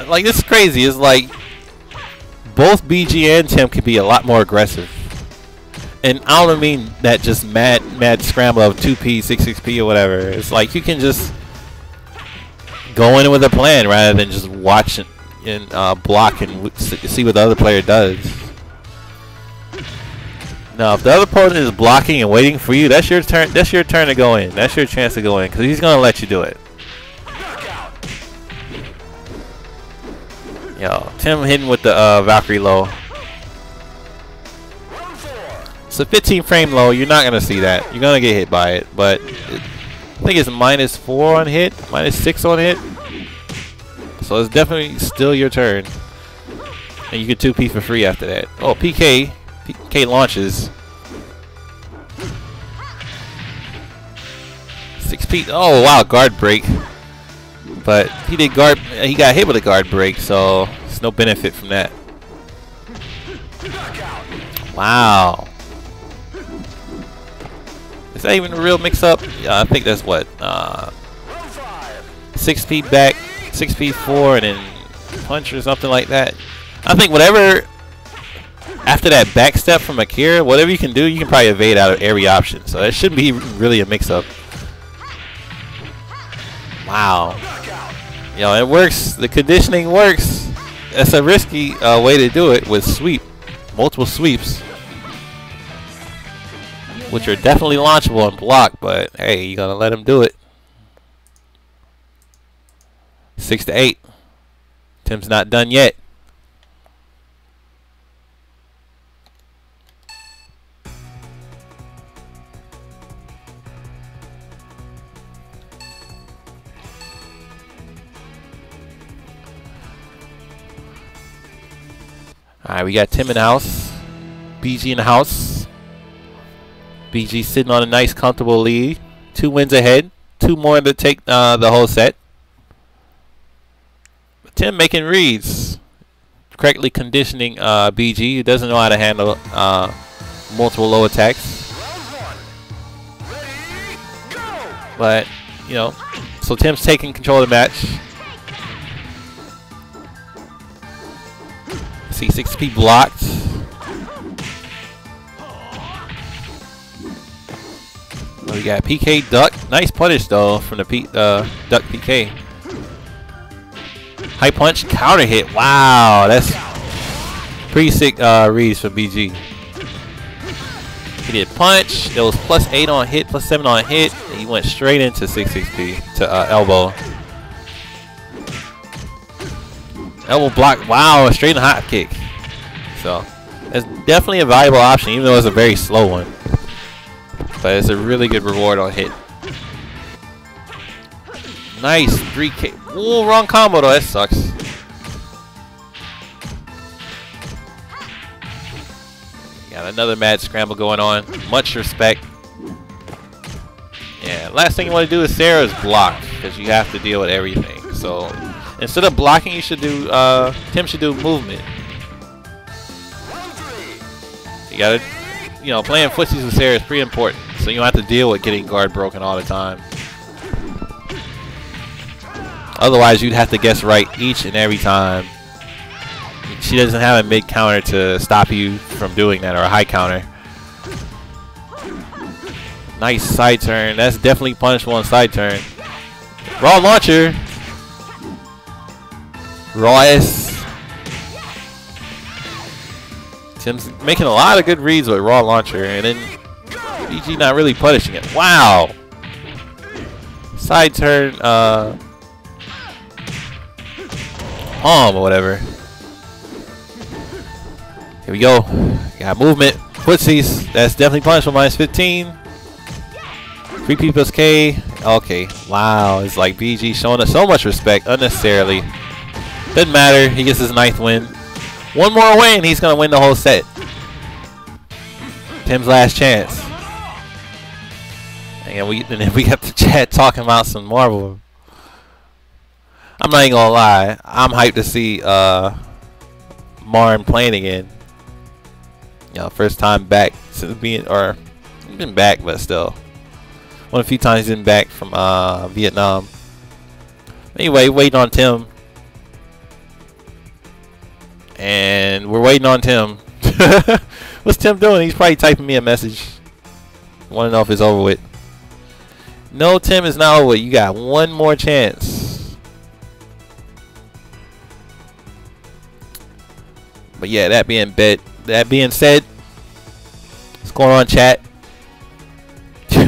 Like, this is crazy. It's like both BG and Tim can be a lot more aggressive. And I don't mean that just mad scramble of 2P, 6P or whatever. It's like you can just go in with a plan rather than just watch and block and see what the other player does. Now, if the other opponent is blocking and waiting for you, that's your turn. That's your turn to go in. That's your chance to go in because he's gonna let you do it. Yo, Tim hitting with the Valkyrie low. It's a 15 frame low. You're not gonna see that. You're gonna get hit by it, but I think it's -4 on hit, -6 on hit. So it's definitely still your turn, and you get 2P for free after that. Oh, PK launches. 6P. Oh wow, guard break. but he did guard. He got hit with a guard break, so there's no benefit from that. Wow. Is that even a real mix-up? Yeah, I think that's what 6 feet back, 6 feet forward, and then punch or something like that. I think whatever after that back step from Akira, whatever you can do, you can probably evade out of every option. So it shouldn't be really a mix-up. Wow. Yo, it works. The conditioning works. That's a risky way to do it with sweep, multiple sweeps, which are definitely launchable and block. But hey, you gotta let him do it. 6-8. Tim's not done yet. Alright, we got Tim in the house. BG in the house. BG sitting on a nice, comfortable lead. 2 wins ahead. 2 more to take the whole set. But Tim making reads. Correctly conditioning BG, who doesn't know how to handle multiple low attacks. But, you know, so Tim's taking control of the match. C6P blocked. Oh, we got PK duck. Nice punish though from the duck PK. High punch, counter hit. Wow, that's pretty sick reads from BG. He did punch. It was +8 on hit, +7 on hit. And he went straight into 6-6P to elbow. Elbow block. Wow, straight in the hot kick. So it's definitely a valuable option, even though it's a very slow one. But it's a really good reward on hit. Nice 3K. Ooh, wrong combo though. That sucks. Got another mad scramble going on. Much respect. Yeah, last thing you want to do with Sarah is block, because you have to deal with everything. So instead of blocking, you should do Tim should do movement. You gotta, you know, playing footsies with Sarah is pretty important, so you don't have to deal with getting guard broken all the time. Otherwise, you'd have to guess right each and every time. She doesn't have a mid counter to stop you from doing that, or a high counter. Nice side turn. That's definitely punishable on side turn. Raw launcher. Raw S. Tim's making a lot of good reads with raw launcher, and then BG not really punishing it. Wow. Side turn, palm or whatever. Here we go. Got movement. Footsies. That's definitely punishable. -15. 3P plus K. Okay. Wow. It's like BG showing us so much respect unnecessarily. Doesn't matter. He gets his 9th win. One more win, he's gonna win the whole set. Tim's last chance. And then we got the chat talking about some Marvel. I'm not even gonna lie. I'm hyped to see Marn playing again. You know, first time back since being, or he's been back, but still. One of the few times he's been back from Vietnam. Anyway, waiting on Tim. And we're waiting on Tim. What's Tim doing? He's probably typing me a message. Want to know if it's over with. No, Tim is not over with. You got one more chance. But yeah, that being said, what's going on, chat?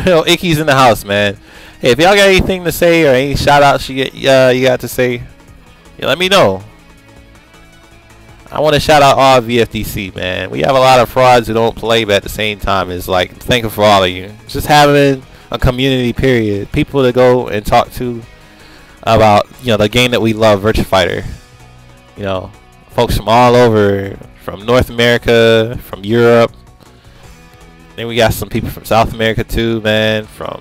Yo, Icky's in the house, man. Hey, if y'all got anything to say or any shout outs you got to say, yeah, let me know. I want to shout out all VFDC, man. We have a lot of frauds who don't play, but at the same time, it's like, thank you for all of you. Just having a community, period. People to go and talk to about, you know, the game that we love, Virtua Fighter. You know, folks from all over, from North America, from Europe. Then we got some people from South America too, man. From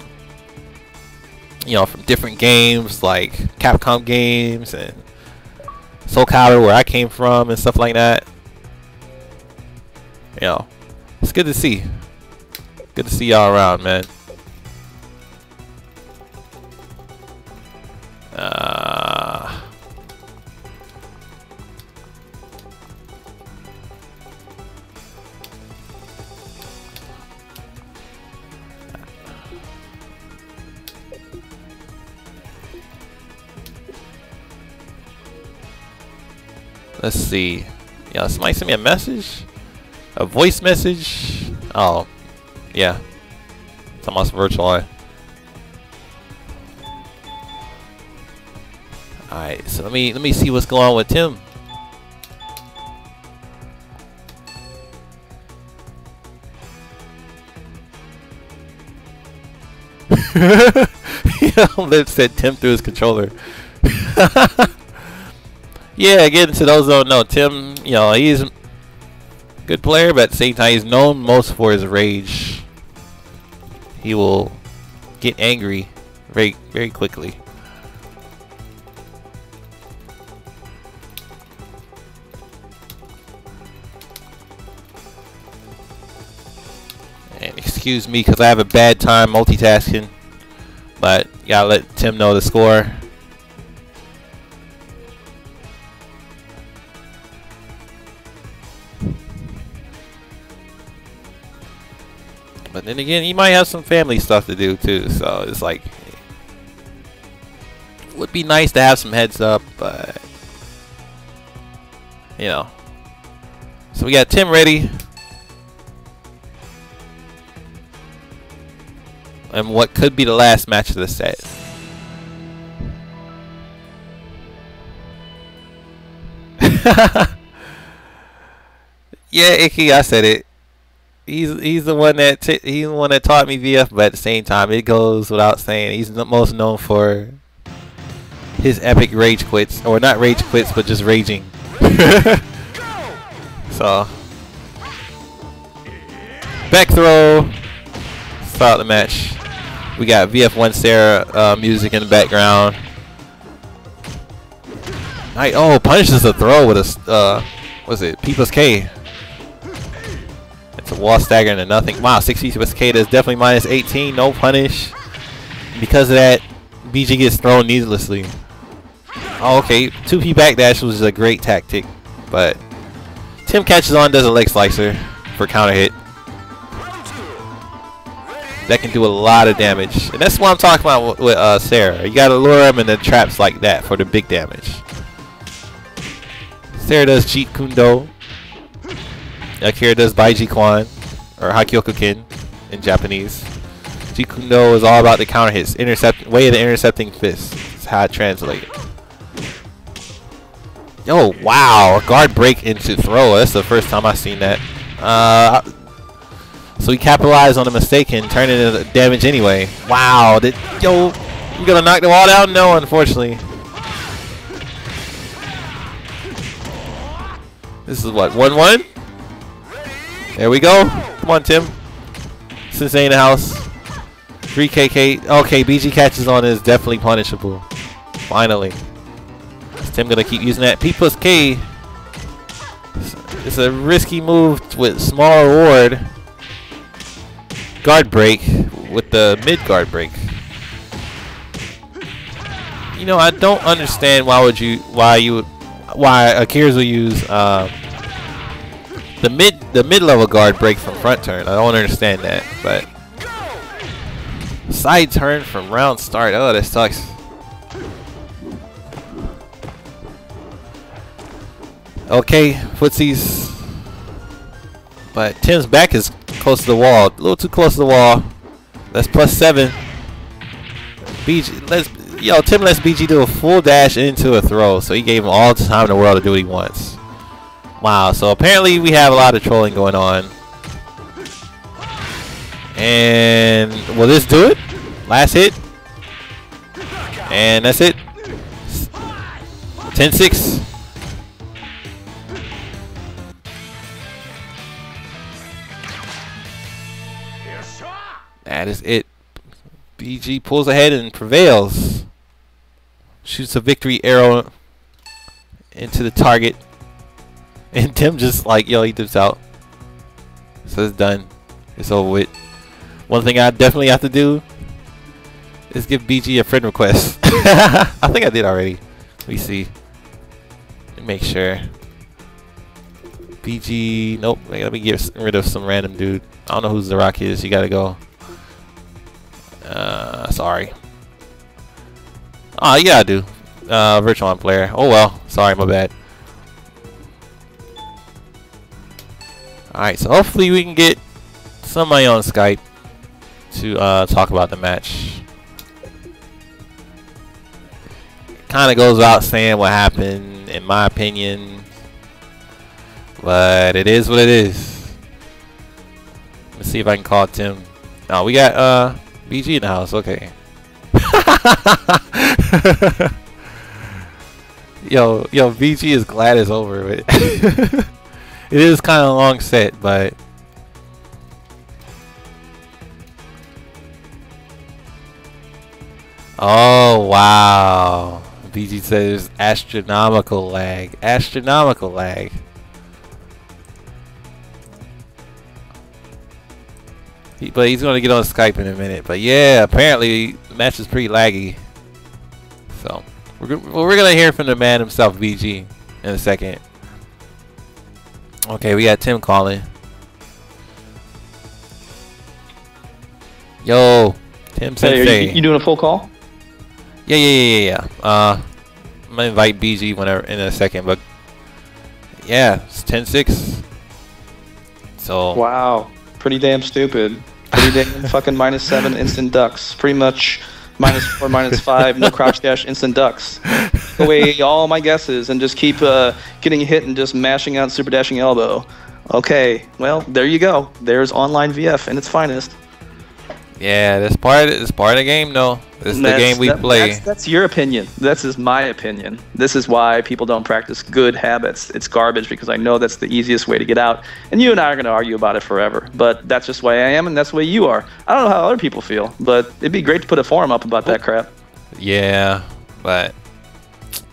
you know, from different games like Capcom games and Soul Calibur, where I came from, and stuff like that. You know, it's good to see. Good to see y'all around, man. Let's see. Yeah, somebody sent me a message? A voice message? Oh, yeah. It's almost virtual. Alright, so let me see what's going on with Tim. Liv said Tim threw his controller. Yeah, again, to those who don't know, Tim, you know, he's a good player, but at the same time, he's known most for his rage. He will get angry very, very quickly. And excuse me, because I have a bad time multitasking, but gotta let Tim know the score. But then again, he might have some family stuff to do too, so it's like, would be nice to have some heads up, but you know. So we got Tim ready, and what could be the last match of the set. Yeah, Icky, I said it. He's the one that taught me VF, but at the same time, it goes without saying, he's the most known for his epic rage quits, or not rage quits, but just raging. So, back throw, start the match. We got VF1 Sarah music in the background. Oh, punishes the throw with a what's it? P+K. It's a wall stagger into nothing. Wow, 60+K. That's definitely minus 18. No punish. Because of that, BG gets thrown needlessly. Oh, okay. 2P backdash was a great tactic, but Tim catches on, does a leg slicer for counter hit. That can do a lot of damage, and that's what I'm talking about with Sarah. You gotta lure him into traps like that for the big damage. Sarah does Jeet Kundo. Akira does Baiji Kwan, or Hakyokukin in Japanese. Jeet Kundo is all about the counter hits, way of the intercepting fist. That's how it translates. Oh wow, a guard break into throw. That's the first time I've seen that. So he capitalized on the mistake and turned it into damage anyway. Wow, you gonna knock the wall down? No, unfortunately. This is what, 1-1? There we go. Come on, Tim. Sensei in the house. 3KK. Okay, BG catches on is definitely punishable. Finally. Is Tim gonna keep using that? P+K. It's a risky move with small reward. Guard break with the mid guard break. You know, I don't understand why Akira's will use the mid level guard break from front turn. I don't understand that, but side turn from round start. Oh, that sucks. Okay, footsies. But Tim's back is close to the wall. A little too close to the wall. That's +7. BG, Tim lets BG do a full dash into a throw, so he gave him all the time in the world to do what he wants. Wow, so apparently we have a lot of trolling going on. And will this do it? Last hit. And that's it. 10-6. That is it. BG pulls ahead and prevails. Shoots a victory arrow into the target. And Tim just like, yo, he dips out. So it's done. It's over with. One thing I definitely have to do is give BG a friend request. I think I did already. Let me see. Let me make sure. BG, nope. Let me get rid of some random dude. I don't know who The Rock is. You gotta go. Sorry. Oh, yeah, I do. Virtual on player. Oh well. Sorry, my bad. Alright, so hopefully we can get somebody on Skype to talk about the match. Kind of goes without saying what happened, in my opinion. But it is what it is. Let's see if I can call Tim. Oh, we got BG in the house. Okay. yo, BG is glad it's over with. It is kind of a long set, but oh wow. BG says astronomical lag. Astronomical lag. But he's going to get on Skype in a minute. But yeah, apparently the match is pretty laggy. So we're going to hear from the man himself, BG, in a second. Okay, we got Tim calling. Yo, Tim Sensei. Hey, you doing a full call? Yeah. I'm going to invite BG whenever in a second. But yeah, it's 10-6. So wow, pretty damn stupid. Pretty damn fucking -7 instant ducks. Pretty much -4, -5, no crouch dash, instant ducks. Take away all my guesses and just keep getting hit and just mashing out super dashing elbow. Okay, well, there you go. There's online VF in its finest. Yeah, that's part of the game, though. This is the game we play. That's your opinion. This is my opinion. This is why people don't practice good habits. It's garbage because I know that's the easiest way to get out. And you and I are going to argue about it forever. But that's just the way I am, and that's the way you are. I don't know how other people feel, but it'd be great to put a forum up about that crap. Yeah, but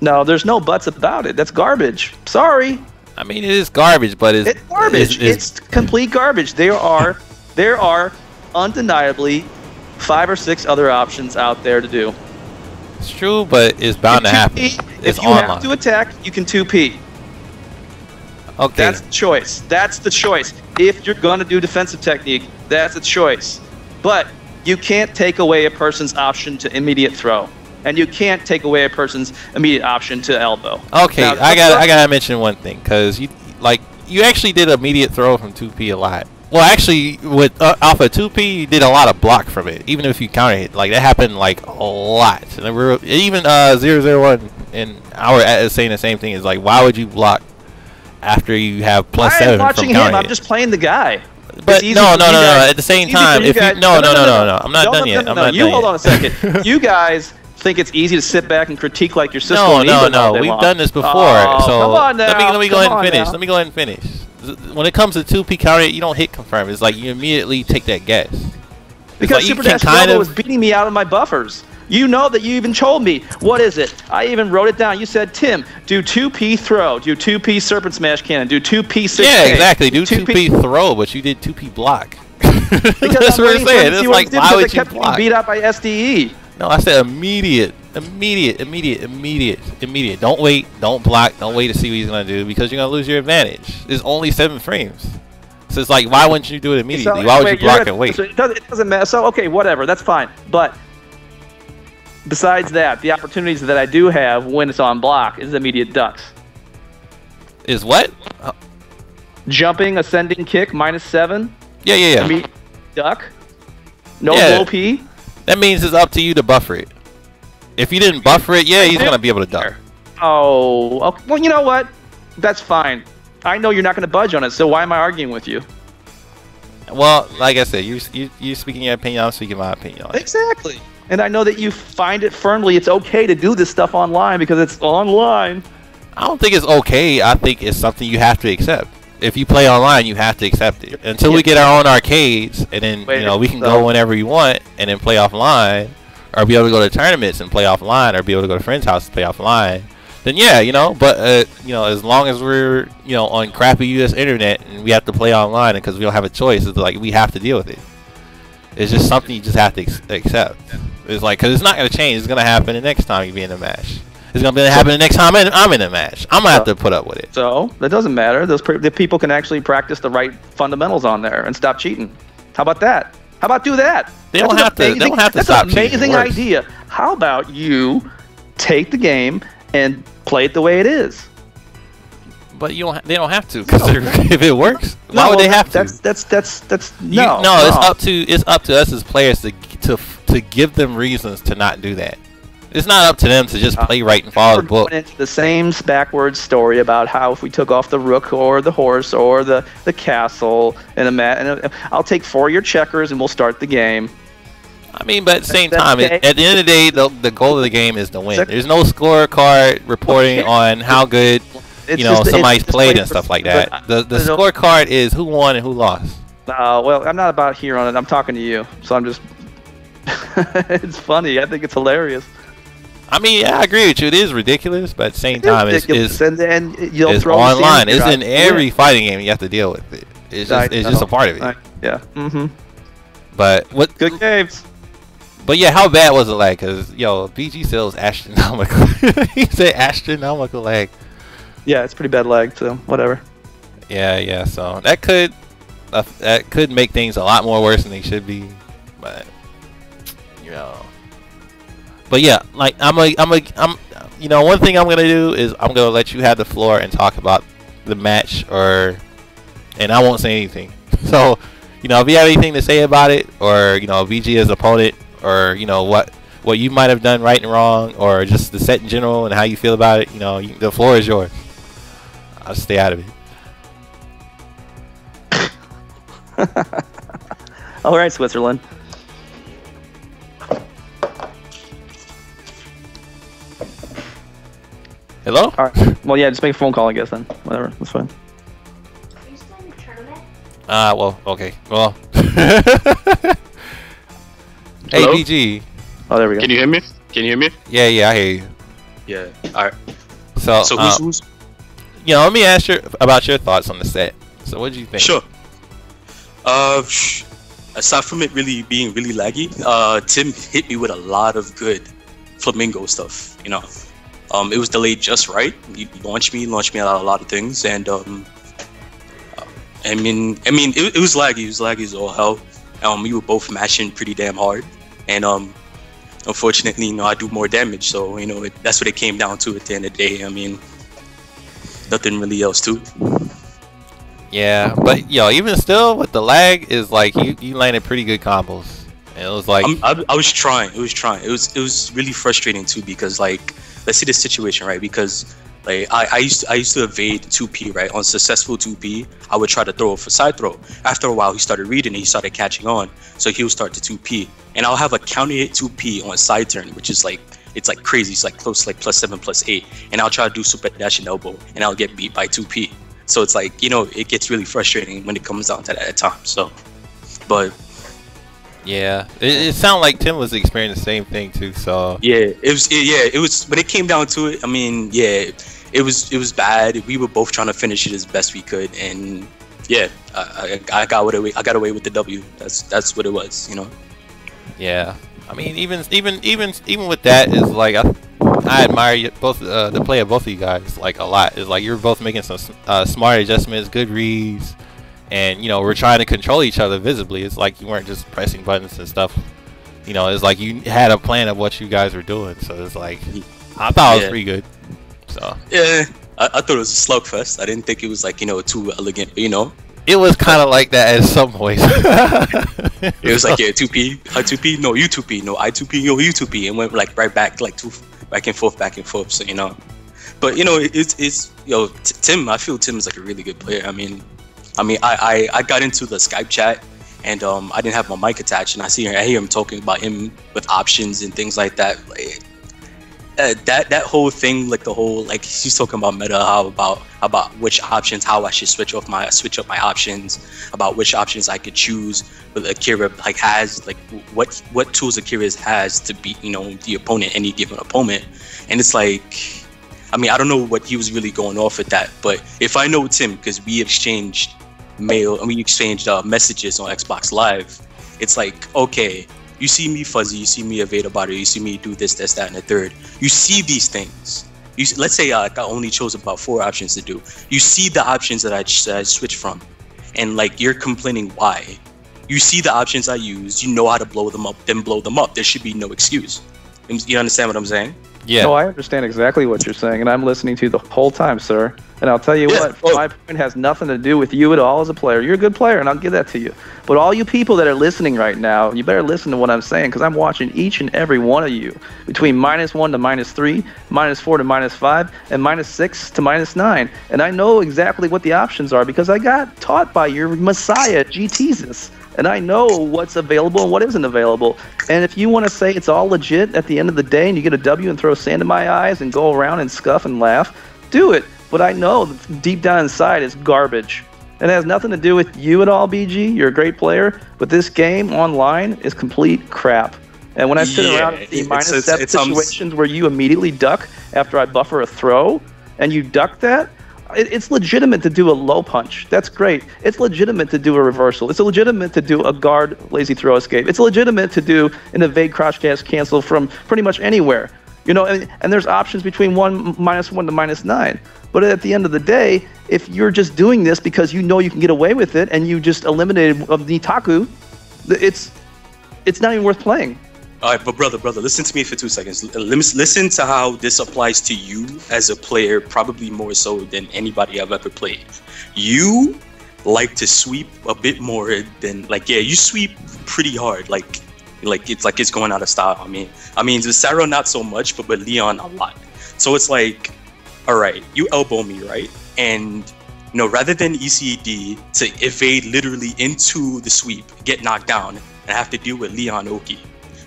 no, there's no buts about it. That's garbage. Sorry. I mean, it is garbage, but it's garbage. It's complete garbage. There are undeniably 5 or 6 other options out there to do. It's true, but it's bound to happen. If you have to attack, you can 2P. Okay. That's the choice. That's the choice. If you're going to do defensive technique, that's a choice. But you can't take away a person's option to immediate throw. And you can't take away a person's immediate option to elbow. Okay, now, I gotta mention one thing, because you actually did immediate throw from 2P a lot. Well, actually, with Alpha 2P, you did a lot of block from it, even if you counter hit. Like, that happened, like, a lot. And even 001 and our saying the same thing is, like, why would you block after you have +7 I'm watching from counter him. hit? I'm just playing the guy. But no. At the same time, if you no. I'm not done yet. I'm not done yet. You hold on a second. You guys think it's easy to sit back and critique like your sister? No. We've done this before. So come on now. Let me go ahead and finish. Let me go ahead and finish. When it comes to 2P counter, you don't hit confirm. It's like you immediately take that guess. Because Super Dash Elbow was beating me out of my buffers. You know that you even told me. What is it? I even wrote it down. You said, Tim, do 2P throw, do 2P serpent smash cannon, do 2P 6K. Yeah, exactly. Do 2P throw, but you did 2P block. That's what I'm saying. It's like, why would you block? Beat out by SDE. No, I said immediate. Don't wait, don't block, don't wait to see what he's gonna do, because you're gonna lose your advantage. It's only 7 frames. So it's like, why wouldn't you do it immediately? Why would you block and wait? So it doesn't matter. So okay, whatever, that's fine. But besides that, the opportunities that I do have when it's on block is immediate ducks. Is what? Jumping, ascending kick, -7. Yeah. Immediate duck. No low P. That means it's up to you to buffer it. If you didn't buffer it, yeah, he's gonna be able to duck. Oh, okay. Well, you know what? That's fine. I know you're not gonna budge on it, so why am I arguing with you? Well, like I said, you're speaking your opinion, I'm speaking my opinion on it. Exactly. And I know that you find it firmly it's okay to do this stuff online because it's online. I don't think it's okay. I think it's something you have to accept. if you play online, you have to accept it. Until we get our own arcades, and then we can go whenever we want, and then play offline, or be able to go to tournaments and play offline, or be able to go to friends' house and play offline. Then yeah, but as long as we're on crappy U.S. internet and we have to play online because we don't have a choice, it's like we have to deal with it. It's just something you just have to accept. It's like, because it's not going to change. It's going to happen the next time you be in a match. It's going to happen the next time I'm in a match. I'm going to have to put up with it. So that doesn't matter. The people can actually practice the right fundamentals on there and stop cheating. How about that? How about do that? They don't have to stop cheating. That's an amazing idea. How about you take the game and play it the way it is? But they don't have to, because if it works, why would they have to? It's up to us as players to give them reasons to not do that. It's not up to them to just play right and follow the book. It's the same backwards story about how if we took off the rook or the horse or the castle and a mat, and I'll take 4 of your checkers and we'll start the game. I mean, but at the same time, at the end of the day, the goal of the game is to win. There's no scorecard reporting on how good somebody's played and stuff like that. The scorecard is who won and who lost. Well, I'm not about here on it. I'm talking to you, so I'm just. It's funny. I think it's hilarious. I mean, yeah, I agree with you. It is ridiculous, but at the same time, it's online. It's in every fighting game. You have to deal with it. It's just a part of it. Yeah. But what good games. But yeah, how bad was it like? Cause BG sells astronomical. He said astronomical lag. Yeah, it's pretty bad lag. So whatever. Yeah. So that could make things a lot more worse than they should be. But But yeah, like I'm one thing I'm gonna do is I'm gonna let you have the floor and talk about the match, and I won't say anything. So if you have anything to say about it, or VG as opponent, or what you might have done right and wrong, or just the set in general and how you feel about it, the floor is yours. I'll stay out of it. All right, Switzerland. Hello? All right. Well, yeah, just make a phone call, I guess, then. Whatever. That's fine. Are you still in the tournament? Well, okay. Well. Hey, Hello? BG. Oh, there we go. Can you hear me? Can you hear me? Yeah, I hear you. Yeah. All right. So who's? Let me ask you about your thoughts on the set. So, what did you think? Sure. Aside from it really being really laggy, Tim hit me with a lot of good flamingo stuff. It was delayed just right. He launched me out a lot of things, and I mean, it was laggy. It was laggy as all hell. We were both mashing pretty damn hard, and unfortunately, I do more damage. So that's what it came down to at the end of the day. I mean, nothing really else to it. Yeah, but even still with the lag, is like you landed pretty good combos. And it was like I was trying. It was really frustrating too, because like, let's see the situation, right? Because like I used to evade 2P, right? On successful 2P, I would try to throw for side throw. After a while, he started reading and he started catching on, so he'll start to 2P, and I'll have a counter hit 2P on side turn, which is like, it's like crazy. It's like close to like +7, +8, and I'll try to do super dash and elbow, and I'll get beat by 2P. So it's like, it gets really frustrating when it comes down to that at times. So, but yeah, it sounded like Tim was experiencing the same thing too. So yeah, it was when it came down to it. I mean, yeah, it was bad. We were both trying to finish it as best we could, and yeah, I got away with the W. That's what it was, Yeah, I mean, even with that, is like I admire you both, the play of both of you guys like a lot. It's like you're both making some smart adjustments, good reads, and we're trying to control each other visibly. It's like you weren't just pressing buttons and stuff. It's like you had a plan of what you guys were doing. So it's like, I thought it was pretty good. So yeah, I thought it was a slugfest. I didn't think it was like too elegant, but it was kind of like that at some points. It was like, yeah, 2P, I 2P, no, you 2P, no, I 2P, no, you 2P, and went like right back, like back and forth. So but it's Tim. I feel Tim is like a really good player. I mean, I got into the Skype chat, and I didn't have my mic attached, and I hear him talking about him with options and things like that. Like, that whole thing, like the whole, like he's talking about meta, how about which options, how I should switch up my options, about which options I could choose. But Akira like has like what tools Akira has to beat the opponent, any given opponent, and it's like, I mean, I don't know what he was really going off with that, but if I know Tim, because we exchanged messages on Xbox Live, it's like, okay, you see me fuzzy, you see me evade a body, you see me do this, that, and the third. You see these things. Let's say I only chose about 4 options to do. You see the options that I switched from, and like you're complaining why. You see the options I use, you know how to blow them up, then blow them up. There should be no excuse. You understand what I'm saying? Yeah. No, I understand exactly what you're saying, and I'm listening to you the whole time, sir. And I'll tell you what, my point has nothing to do with you at all as a player. You're a good player, and I'll give that to you. But all you people that are listening right now, you better listen to what I'm saying, because I'm watching each and every one of you between -1 to -3, -4 to -5, and -6 to -9. And I know exactly what the options are, because I got taught by your messiah, GTzus. And I know what's available and what isn't available. And if you want to say it's all legit at the end of the day and you get a W and throw sand in my eyes and go around and scuff and laugh, do it. But I know that deep down inside it's garbage. And it has nothing to do with you at all, BG. You're a great player. But this game online is complete crap. And when I sit around and see -7 situations where you immediately duck after I buffer a throw, and you duck that, it's legitimate to do a low punch. That's great. It's legitimate to do a reversal. It's legitimate to do a guard lazy throw escape. It's legitimate to do an evade crouch dash cancel from pretty much anywhere. And there's options between -1 to -9. But at the end of the day, if you're just doing this because you know you can get away with it and you just eliminated Nitaku, it's not even worth playing. All right, but brother, listen to me for 2 seconds. Listen to how this applies to you as a player, probably more so than anybody I've ever played. You like to sweep a bit more than, like, yeah, you sweep pretty hard, like it's going out of style. I mean, with Sarah not so much, but with Leon a lot. So it's like, all right, you elbow me, right? And rather than ECD to evade literally into the sweep, get knocked down, and have to deal with Leon Oki,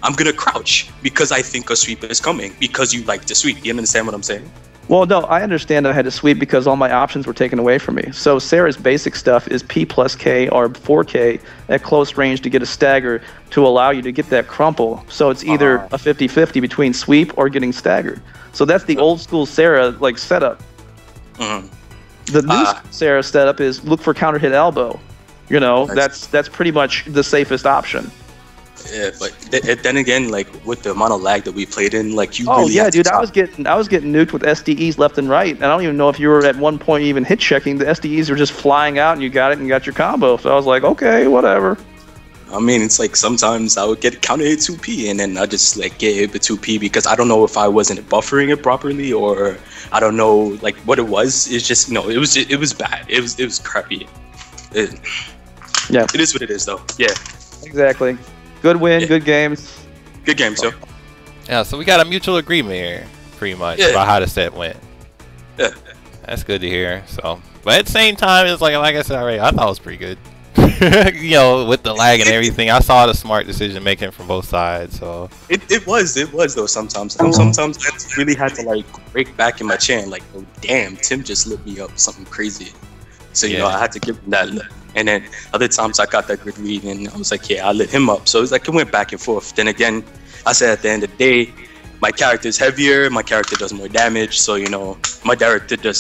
I'm gonna crouch because I think a sweep is coming, because you like to sweep. You understand what I'm saying? Well, no, I understand I had to sweep because all my options were taken away from me. So Sarah's basic stuff is P plus K or 4K at close range to get a stagger to allow you to get that crumple. So it's either a 50-50 between sweep or getting staggered. So that's the old school Sarah like setup. The new Sarah setup is look for counter hit elbow. That's pretty much the safest option. Yeah, but then again, like with the amount of lag that we played in, like you. Oh really yeah, dude, I was getting nuked with SDEs left and right, and I don't even know if you were at one point even hit checking. The SDEs were just flying out, and you got it and got your combo. So I was like, okay, whatever. I mean, it's like sometimes I would get counter hit 2P, and then I just like get hit with 2P because I don't know if I wasn't buffering it properly, or I don't know like what it was. It's just it was bad. It was crappy. Yeah, it is what it is though. Yeah, exactly. Good win, good games. Good games, yo. Yeah, so we got a mutual agreement here, pretty much, about how the set went. Yeah. That's good to hear. So, but at the same time, it's like I said already, I thought it was pretty good. With the lag and everything, I saw the smart decision making from both sides. So it was though sometimes. Sometimes I really had to like break back in my chair, like, oh damn, Tim just lit me up something crazy. So I had to give him that look. And then other times I got that good read and I was like, yeah, I lit him up. So it's like it went back and forth. Then again, I said at the end of the day, my character is heavier, my character does more damage. So my character does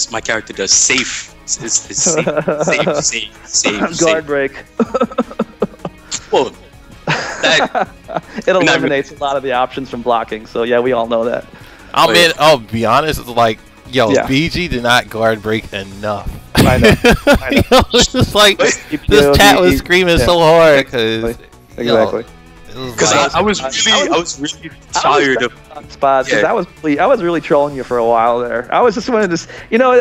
safe. It's safe. Guard break. Well, it eliminates a lot of the options from blocking. So yeah, we all know that. I'll be honest, like BG did not guard break enough. I know. It's just like this chat was screaming so hard because exactly. Because I was really tired of spots. Because I was really trolling you for a while there. I was just wanted to,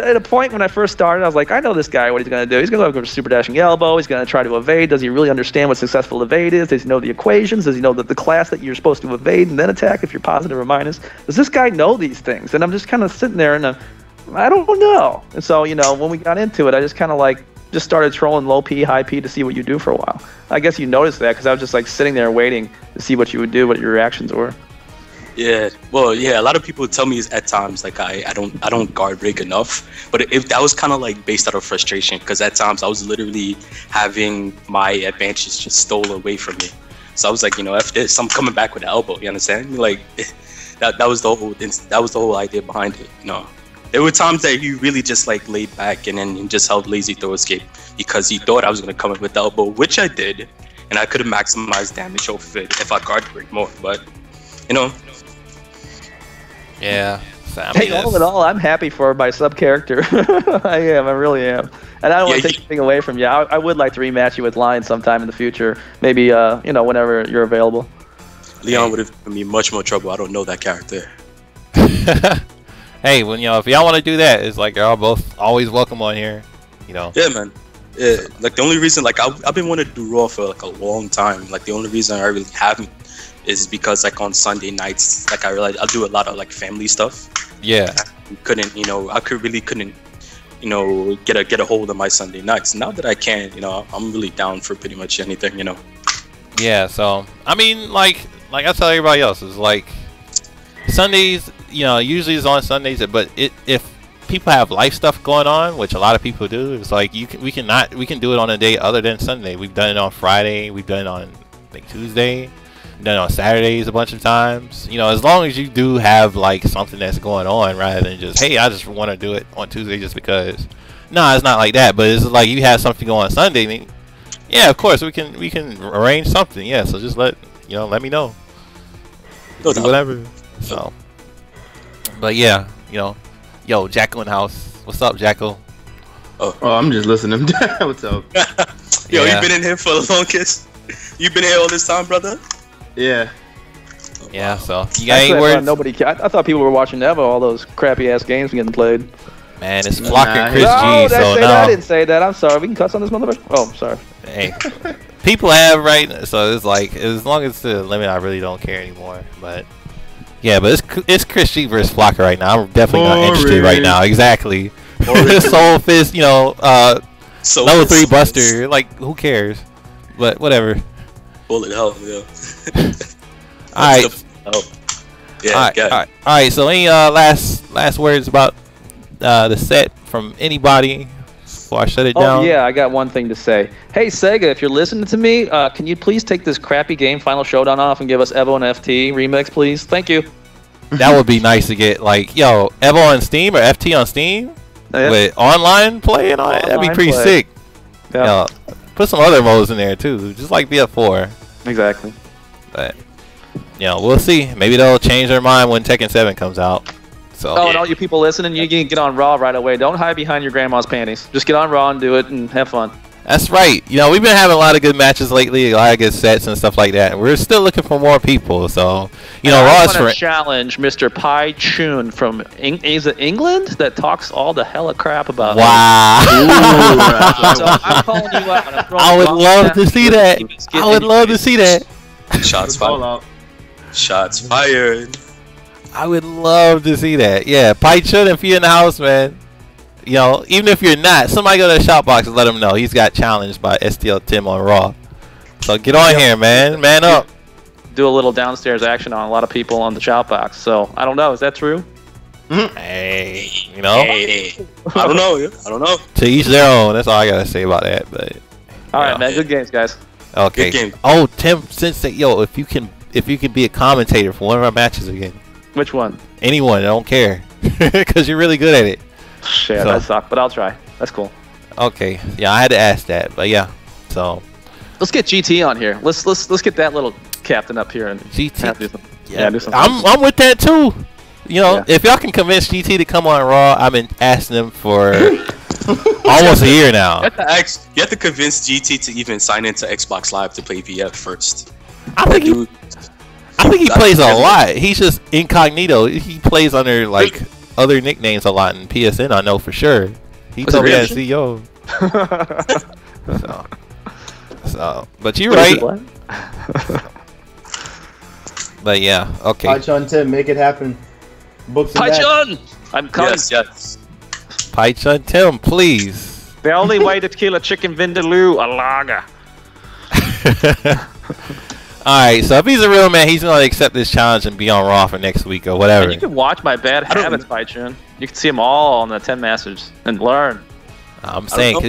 at a point when I first started, I was like, I know this guy, what he's gonna do. He's gonna go for super dashing elbow. He's gonna try to evade. Does he really understand what successful evade is? Does he know the equations? Does he know the class that you're supposed to evade and then attack if you're positive or minus? Does this guy know these things? And I'm just kind of sitting there and I don't know. And so when we got into it, I just kind of just started trolling low P, high P to see what you do for a while. I guess you noticed that because I was just sitting there waiting to see what you would do, what your reactions were. Yeah, well, yeah. A lot of people tell me at times like I don't guard break enough, but if that was kind of like based out of frustration, because at times I was literally having my advantages just stolen away from me. So I was like, you know, F this, I'm coming back with the elbow. You understand? Like that was the whole idea behind it. You know, there were times that he really just like laid back and then just held lazy throw escape because he thought I was gonna come in with the elbow, which I did, and I could have maximized damage off of it if I guard break more, but you know. Yeah. So, I Hey, mean, all in all, I'm happy for my sub character. I am. I really am. And I don't want to take anything away from you. I would like to rematch you with Lion sometime in the future. Maybe, you know, whenever you're available. Leon would have given me much more trouble. I don't know that character. Hey, when if y'all want to do that, it's like y'all both always welcome on here. You know. Yeah, man. Yeah. Like the only reason, like I've been wanting to do Raw for like a long time. Like the only reason I really haven't is because like on Sunday nights, like I realized I do a lot of like family stuff. Yeah. I couldn't, you know, you know, get a hold of my Sunday nights. Now that I can, you know, I'm really down for pretty much anything, you know. Yeah. So I mean, like I tell everybody else, is like Sundays. You know, usually it's on Sundays, but if people have life stuff going on, which a lot of people do, it's like we can do it on a day other than Sunday. We've done it on Friday. We've done it on like Tuesday. Done on Saturdays a bunch of times. You know, as long as you do have like something that's going on, rather than just, hey, I just want to do it on Tuesday just because. No, it's not like that. But it's like you have something going on Sunday. Then, yeah, of course we can arrange something. Yeah, so just let me know. Whatever. So, but yeah, you know, yo, Jacko in the house. What's up, Jacko? Oh, I'm just listening. What's up? Yo, Yeah. you been in here for the longest. You been here all this time, brother? Yeah. Yeah, so you got Actually, any I words? thought nobody. I thought people were watching Evo. All those crappy ass games getting played. Man, it's flocking Chris No, G. So I now, didn't say that. I'm sorry. We can cuss on this motherfucker. Oh, sorry. hey, people have right. So it's like as long as the limit, I really don't care anymore. But yeah, but it's Chris G versus Flocker right now. I'm definitely not interested right now. Exactly. Soul Fist, you know, level 3 Buster. Like, who cares? But whatever. Bullet hell, yeah. All right. Yeah. All right. So any last words about the set from anybody before I shut it down? Oh yeah, I got one thing to say. Hey Sega, if you're listening to me, can you please take this crappy game Final Showdown off and give us Evo and FT remix, please? Thank you. That would be nice to get, like, yo, Evo on Steam or FT on Steam with online play and all that. That'd be pretty sick. Yeah. Put some other modes in there too, just like BF4. Exactly. But we'll see. Maybe they'll change their mind when Tekken 7 comes out. So. Oh, and all you people listening, you can get on Raw right away. Don't hide behind your grandma's panties. Just get on Raw and do it and have fun. That's right. You know, we've been having a lot of good matches lately, a lot of good sets and stuff like that. And we're still looking for more people. So, you know, Raw's for challenge Mr. Pai Chun from is it England that talks all the hella crap about. Wow. So I'm calling you out. I would love to see that. I would love to see that. Shots fired. Shots fired. I would love to see that. Yeah, Pai Chun, if you're in the house, man. You know, even if you're not, somebody go to the shop box and let him know he's got challenged by STL Tim on Raw. So get on here, man. Man up. Do a little downstairs action on a lot of people on the shop box. So I don't know. Is that true? Hey, you know. Hey. I don't know. I don't know. To each their own. That's all I gotta say about that. But all right, man. Good games, guys. Okay. Good game. Oh, Tim, since that, yo, if you can be a commentator for one of our matches again. Which one? Anyone. I don't care, because you're really good at it. Shit, that sucked, but I'll try. That's cool. Okay, yeah, I had to ask that, but yeah, so let's get GT on here. Let's get that little captain up here and GT. Do something. I'm with that too. You know, if y'all can convince GT to come on Raw, I've been asking them for almost a year now. You have to convince GT to even sign into Xbox Live to play VF first. I think he plays a lot. He's just incognito. He plays under like other nicknames a lot in PSN, I know for sure. He told me that CEO. so, but you're right. But yeah, okay. Pai-Chun Tim, make it happen. Books and Pai-Chun! I'm coming. Yes. Pai-Chun Tim, please. The only way to kill a chicken vindaloo, a lager. Alright, so if he's a real man, he's gonna accept this challenge and be on Raw for next week or whatever. And you can watch my bad habits, Paichun. You can see them all on the 10 Masters and learn. I'm saying, cause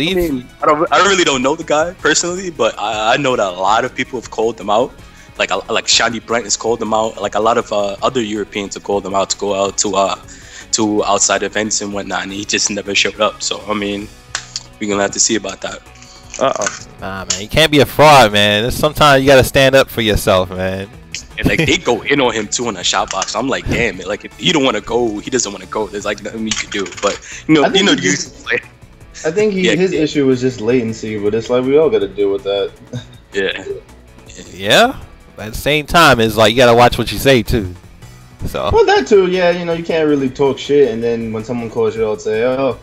I really don't know the guy personally, but I know that a lot of people have called him out. Like Shiny Brent has called him out. Like a lot of other Europeans have called him out to go out to outside events and whatnot, and he just never showed up. So I mean, we're gonna have to see about that. Nah, man, you can't be a fraud, man. Sometimes you gotta stand up for yourself, man. And like they go in on him too in the shot box. I'm like, damn it. Like if you don't want to go, he doesn't want to go. There's like nothing you can do. But I think his issue was just latency, but it's like we all got to deal with that. Yeah. Yeah. At the same time, it's like you gotta watch what you say too. So. Well, that too. Yeah, you know, you can't really talk shit, and then when someone calls you out, say, "Oh,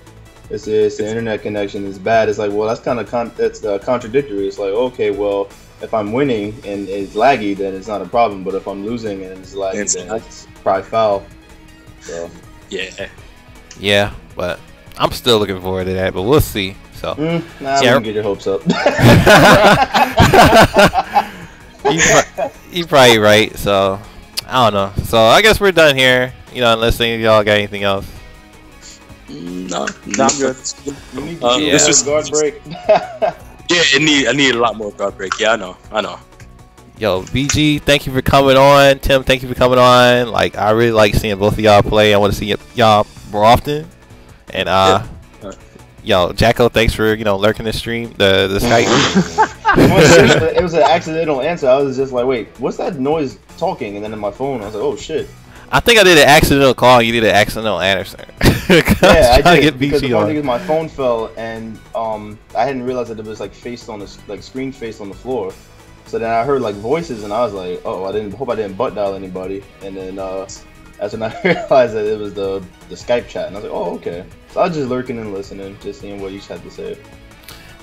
it's the internet connection is bad." It's like, well, that's kind of contradictory. It's like, okay, well, if I'm winning and it's laggy, then it's not a problem. But if I'm losing and it's laggy, then it's probably foul. So. Yeah. Yeah, but I'm still looking forward to that. But we'll see. So. Nah, I wouldn't get your hopes up. You're probably right. So. I don't know. So I guess we're done here. You know, unless any of y'all got anything else. No, I'm good. You need to this was guard break. Yeah, I need a lot more guard break. Yeah, I know. Yo, BG, thank you for coming on. Tim, thank you for coming on. Like, I really like seeing both of y'all play. I want to see y'all more often. And yo, Jacko, thanks for lurking the stream, the Skype. It was an accidental answer. I was just like, wait, what's that noise talking? And then in my phone, I was like, oh shit. I think I did an accidental call. You did an accidental answer. Yeah, I did. Because the funny thing is, my phone fell, and I hadn't realized that it was like screen faced on the floor. So then I heard like voices, and I was like, oh, hope I didn't butt dial anybody. And then that's when I realized that it was the Skype chat, and I was like, oh, okay. So I was just lurking and listening, just seeing what you had to say.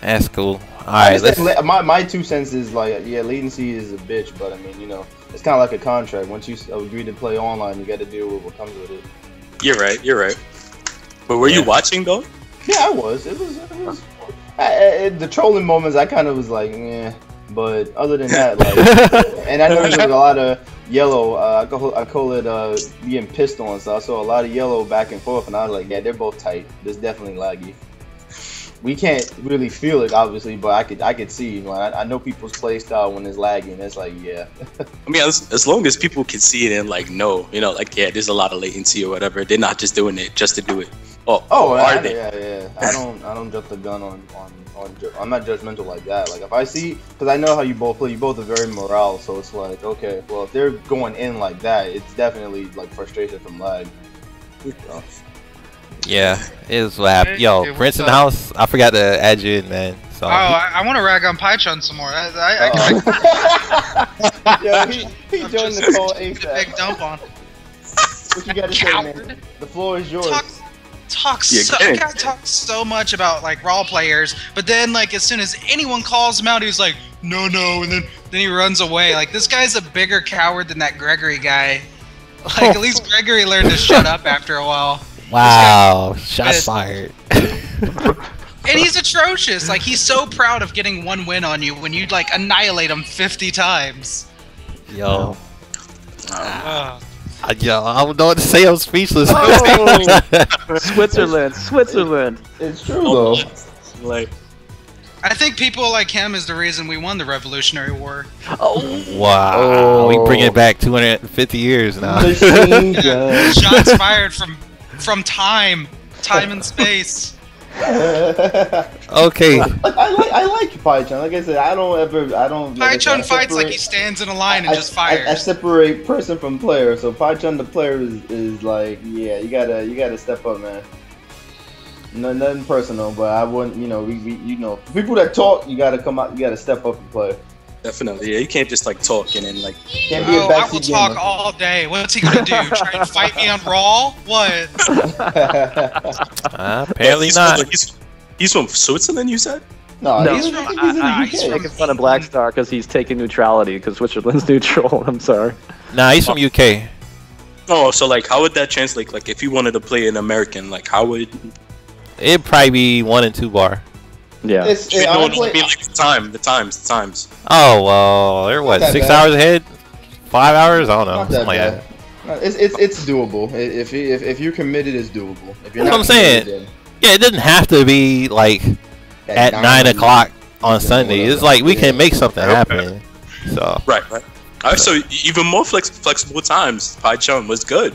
That's cool. All right, my 2 cents is like, yeah, latency is a bitch, but I mean, it's kind of like a contract. Once you agree to play online, you got to deal with what comes with it. You're right. But were you watching though? Yeah, I was. It was. The trolling moments, I kind of was like, yeah. But other than that, like, and I know there was a lot of yellow. I call it being pissed on. So I saw a lot of yellow back and forth, and I was like, yeah, they're both tight. It's definitely laggy. We can't really feel it, obviously, but I could see. I know people's play style when it's laggy, and it's like, yeah. I mean, as long as people can see it and like know, like, yeah, there's a lot of latency or whatever. They're not just doing it just to do it. Are they? Yeah. I don't jump the gun on. I'm not judgmental like that. Like if I see, because I know how you both play. You both are very morale, so it's like, okay, well, if they're going in like that, it's definitely like frustration from lag. So. Yeah, it was lab. Yo, Prince in the house. I forgot to add you in, man. So. I want to rag on Paichun some more. Yo, he joined the call ASAP. Big dump on. What you got to say, man? The floor is yours. Talks so much about like raw players, but then like as soon as anyone calls him out, he's like, no, and then he runs away. Like this guy's a bigger coward than that Gregory guy. Like at least Gregory learned to shut up after a while. Wow, shots fired. And he's atrocious. Like he's so proud of getting one win on you when you like annihilate him 50 times. Yo. Yo, I don't know what to say. I'm speechless. Switzerland. It's true though. Like, I think people like him is the reason we won the Revolutionary War. Wow. We bring it back 250 years now. Shots fired from time and space. Okay. I like Paichun. Like I said, I don't. Paichun fights like he stands in a line and just fires. I separate person from player. So Paichun, the player, is like, yeah, you gotta step up, man. Nothing personal, but I wouldn't. People that talk, you gotta come out. You gotta step up and play. Definitely, yeah. You can't just like talk and then like. Can't be a I will talk all day. What's he gonna do? Try and fight me on Raw? What? Apparently not. He's from Switzerland, you said? No, he's making fun of Black Star because he's taking neutrality because Switzerland's neutral. I'm sorry. Nah, he's from UK. Oh, so like, how would that translate? Like, if you wanted to play an American, like, how would? It'd probably be 1 and 2 bar. Yeah. No, I mean like the times. Oh well, they're what, Not that 6 bad. hours ahead? 5 hours? I don't know. Not that Something like bad. that. No, it's doable. If you're committed, it's doable. If you're That's not what I'm saying. committed, Yeah, it doesn't have to be like then at 9 o'clock on Yeah, Sunday. whatever. It's like we Yeah. can make something happen. So Right. Alright, so even more flexible times. Pai-Chun was good.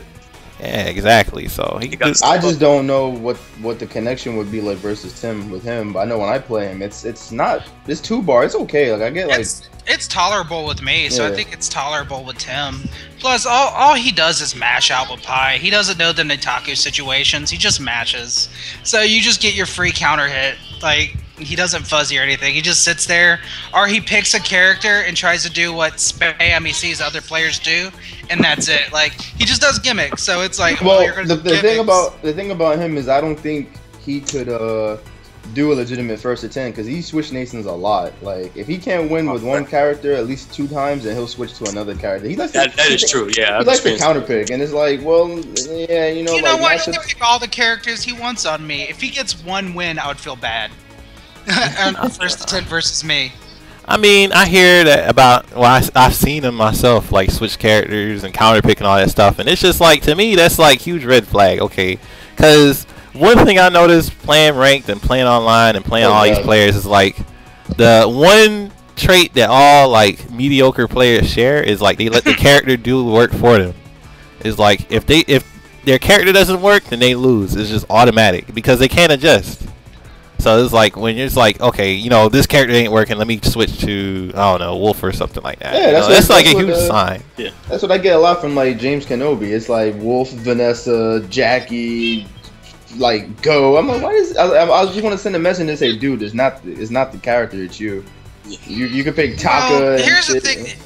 yeah, exactly. So he got could, I just don't know what the connection would be like versus Tim with him. But I know when I play him, it's 2-bar. It's okay. Like I get like It's tolerable with me, so I Yeah. think it's tolerable with Tim. Plus, all he does is mash out with Pi. He doesn't know the Nitaku situations. He just mashes. So you just get your free counter hit. Like, he doesn't fuzzy or anything. He just sits there, or he picks a character and tries to do what spam he sees other players do, and that's it. Like, he just does gimmicks. So it's like, well, you're gonna the do thing about him is I don't think he could do a legitimate first to 10 because he switched nations a lot. Like if he can't win with one character at least 2 times, then he'll switch to another character. He likes That is true. Yeah, he likes to counter pick, and it's like, well, yeah, you know, You know like what? matchups- He can pick all the characters he wants on me. If he gets one win, I would feel bad. On first to 10 versus me. I mean, I hear that about. Well, I've seen him myself, like switch characters and counter pick and all that stuff, and it's just like to me that's like huge red flag. Okay, because one thing I noticed playing ranked and playing online and playing all these players is like the one trait that all like mediocre players share is like they let the character do the work for them. It's like if their character doesn't work, then they lose. It's just automatic because they can't adjust. So it's like when you're just like, okay, you know, this character ain't working, let me switch to, I don't know, Wolf or something like that. Yeah, that's like a huge sign. Yeah. That's what I get a lot from like James Kenobi. It's like Wolf, Vanessa, Jackie, like Go. I'm like, why is I just want to send a message and say, dude, it's not the character, it's you. You could pick Taka. Well, and here's the shit. thing.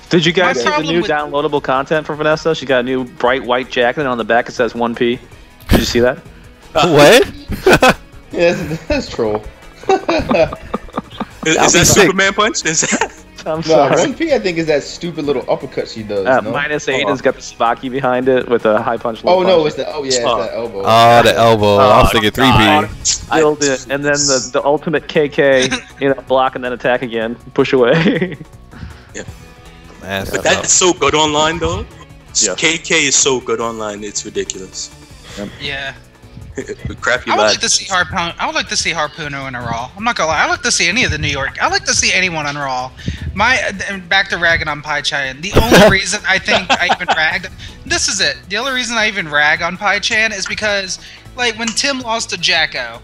Did you guys My see the problem new with- downloadable content for Vanessa? She got a new bright white jacket, and on the back it says 1P. Did you see that? What? Yeah, that's troll. Is that Superman punch? Is that? I'm No, sorry. 1P I think is that stupid little uppercut she does. No? -8 has got the Sabaki behind it with a high punch. Oh low no, punch. it's the it's that elbow. Oh, the elbow. I was thinking 3P. Killed it, and then the ultimate KK, block and then attack again, push away. That's But that's so good online though. Yeah. KK is so good online. It's ridiculous. Yeah. Crappy I would lad. like to see I would like to see Harpoono in a Raw. I'm not gonna lie. I like to see any of the New York. I like to see anyone on Raw. Back to ragging on Pai Chan. The only reason I think I even ragged. This is it. The only reason I even rag on Pai Chan is because, like, when Tim lost to Jacko,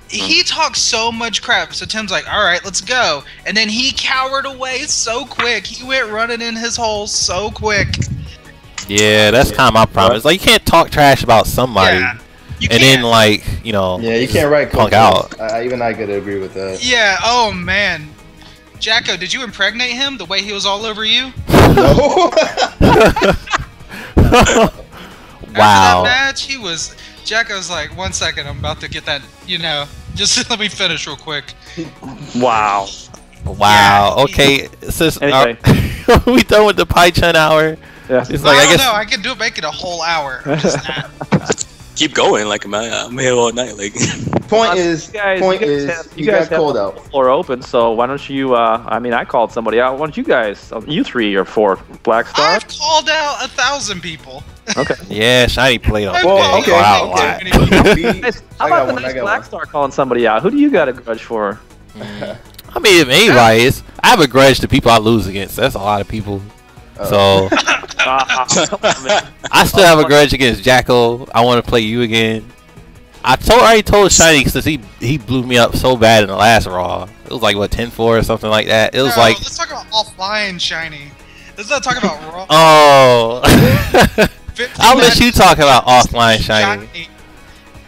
he talked so much crap. So Tim's like, "All right, let's go," and then he cowered away so quick. He went running in his hole so quick. Yeah, that's kind of my problem. It's like you can't talk trash about somebody Yeah. You and can't. then like, you know, Yeah, you can't write punk complaints. out. Even I could agree with that. Yeah. Oh man. Jacko, did you impregnate him the way he was all over you? No. After that Wow. match, he was. Jacko's like, 1 second, I'm about to get that. Just let me finish real quick. Wow. Wow. Yeah. Okay. Sis, Anyway. are we done with the Pai Chun hour? Yeah. It's like, I no, guess. no, I can make it a whole hour. I'm just not. Keep going. Like I'm here all night. Like Point is, you guys have called the out. floor open, so why don't you? I called somebody out. Why don't you guys? You 3 or 4 Black Star? I've called out 1,000 people. Okay. Yeah, Shiny played on Well, big. okay, Wow. okay. Guys, how I about got the one, I nice got Black one. Star calling somebody out? Who do you got a grudge for? I mean, if anybody is, I have a grudge to people I lose against. That's a lot of people. So Come on, man. I still have a grudge against Jacko. I want to play you again. I already told Shiny since he blew me up so bad in the last Raw. It was like what 10-4 or something like that. It was No, like let's talk about offline, Shiny. Let's not talk about Raw. oh. 15 I'll let matches, you talk about offline Shiny.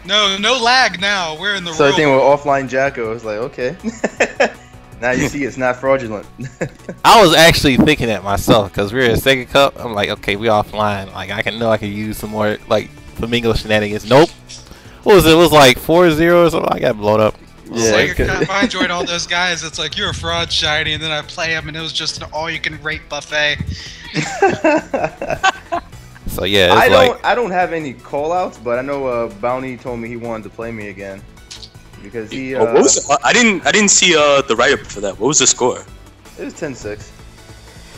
No lag now. We're in the So the real. thing with offline Jacko, it's like, okay. Now you see it's not fraudulent. I was actually thinking that myself because we were at Second Cup. I'm like, okay, we offline. Like I can use some more like Flamingo shenanigans. Nope. What was it? It was like 4-0 or something. I got blown up. Yeah, Like, if I enjoyed all those guys. It's like you're a fraud, Shiny, and then I play them, and it was just an all-you-can-rate buffet. So yeah, it's like I don't have any call outs, but I know Bounty told me he wanted to play me again. because he. What was I didn't see the write-up for that. What was the score? It was 10-6.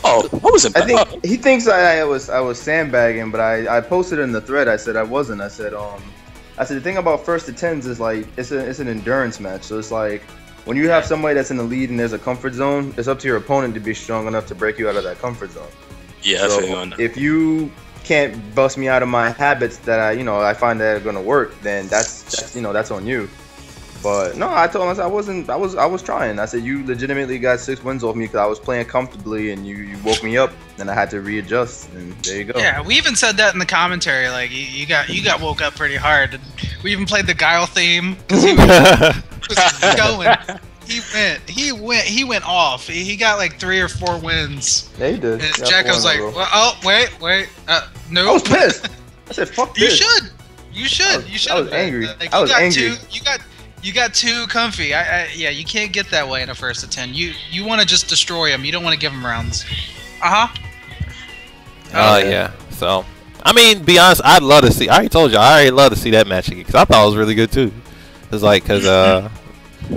Oh, what was it? I think he thinks I was sandbagging, but I posted in the thread. I said I wasn't. I said the thing about first to tens is like it's an endurance match. So it's like when you have somebody that's in the lead and there's a comfort zone, it's up to your opponent to be strong enough to break you out of that comfort zone. Yeah, so I feel you. If you can't bust me out of my habits that I find that are gonna work, then that's on you. But no, I told him I was trying. I said you legitimately got 6 wins off me because I was playing comfortably and you woke me up and I had to readjust and there you go. Yeah, we even said that in the commentary. Like you got woke up pretty hard. We even played the Guile theme because he was going. He went off. He got like 3 or 4 wins. Yeah, he did. And Jacko was like, well, oh wait, no. I was pissed. I said, fuck this. You should. I was angry. I was angry. You got too comfy. Yeah, you can't get that way in a first to 10. You want to just destroy him. You don't want to give him rounds. Yeah. So, I mean, be honest, I'd love to see. I already told you, I already love to see that match again because I thought it was really good too. It's like because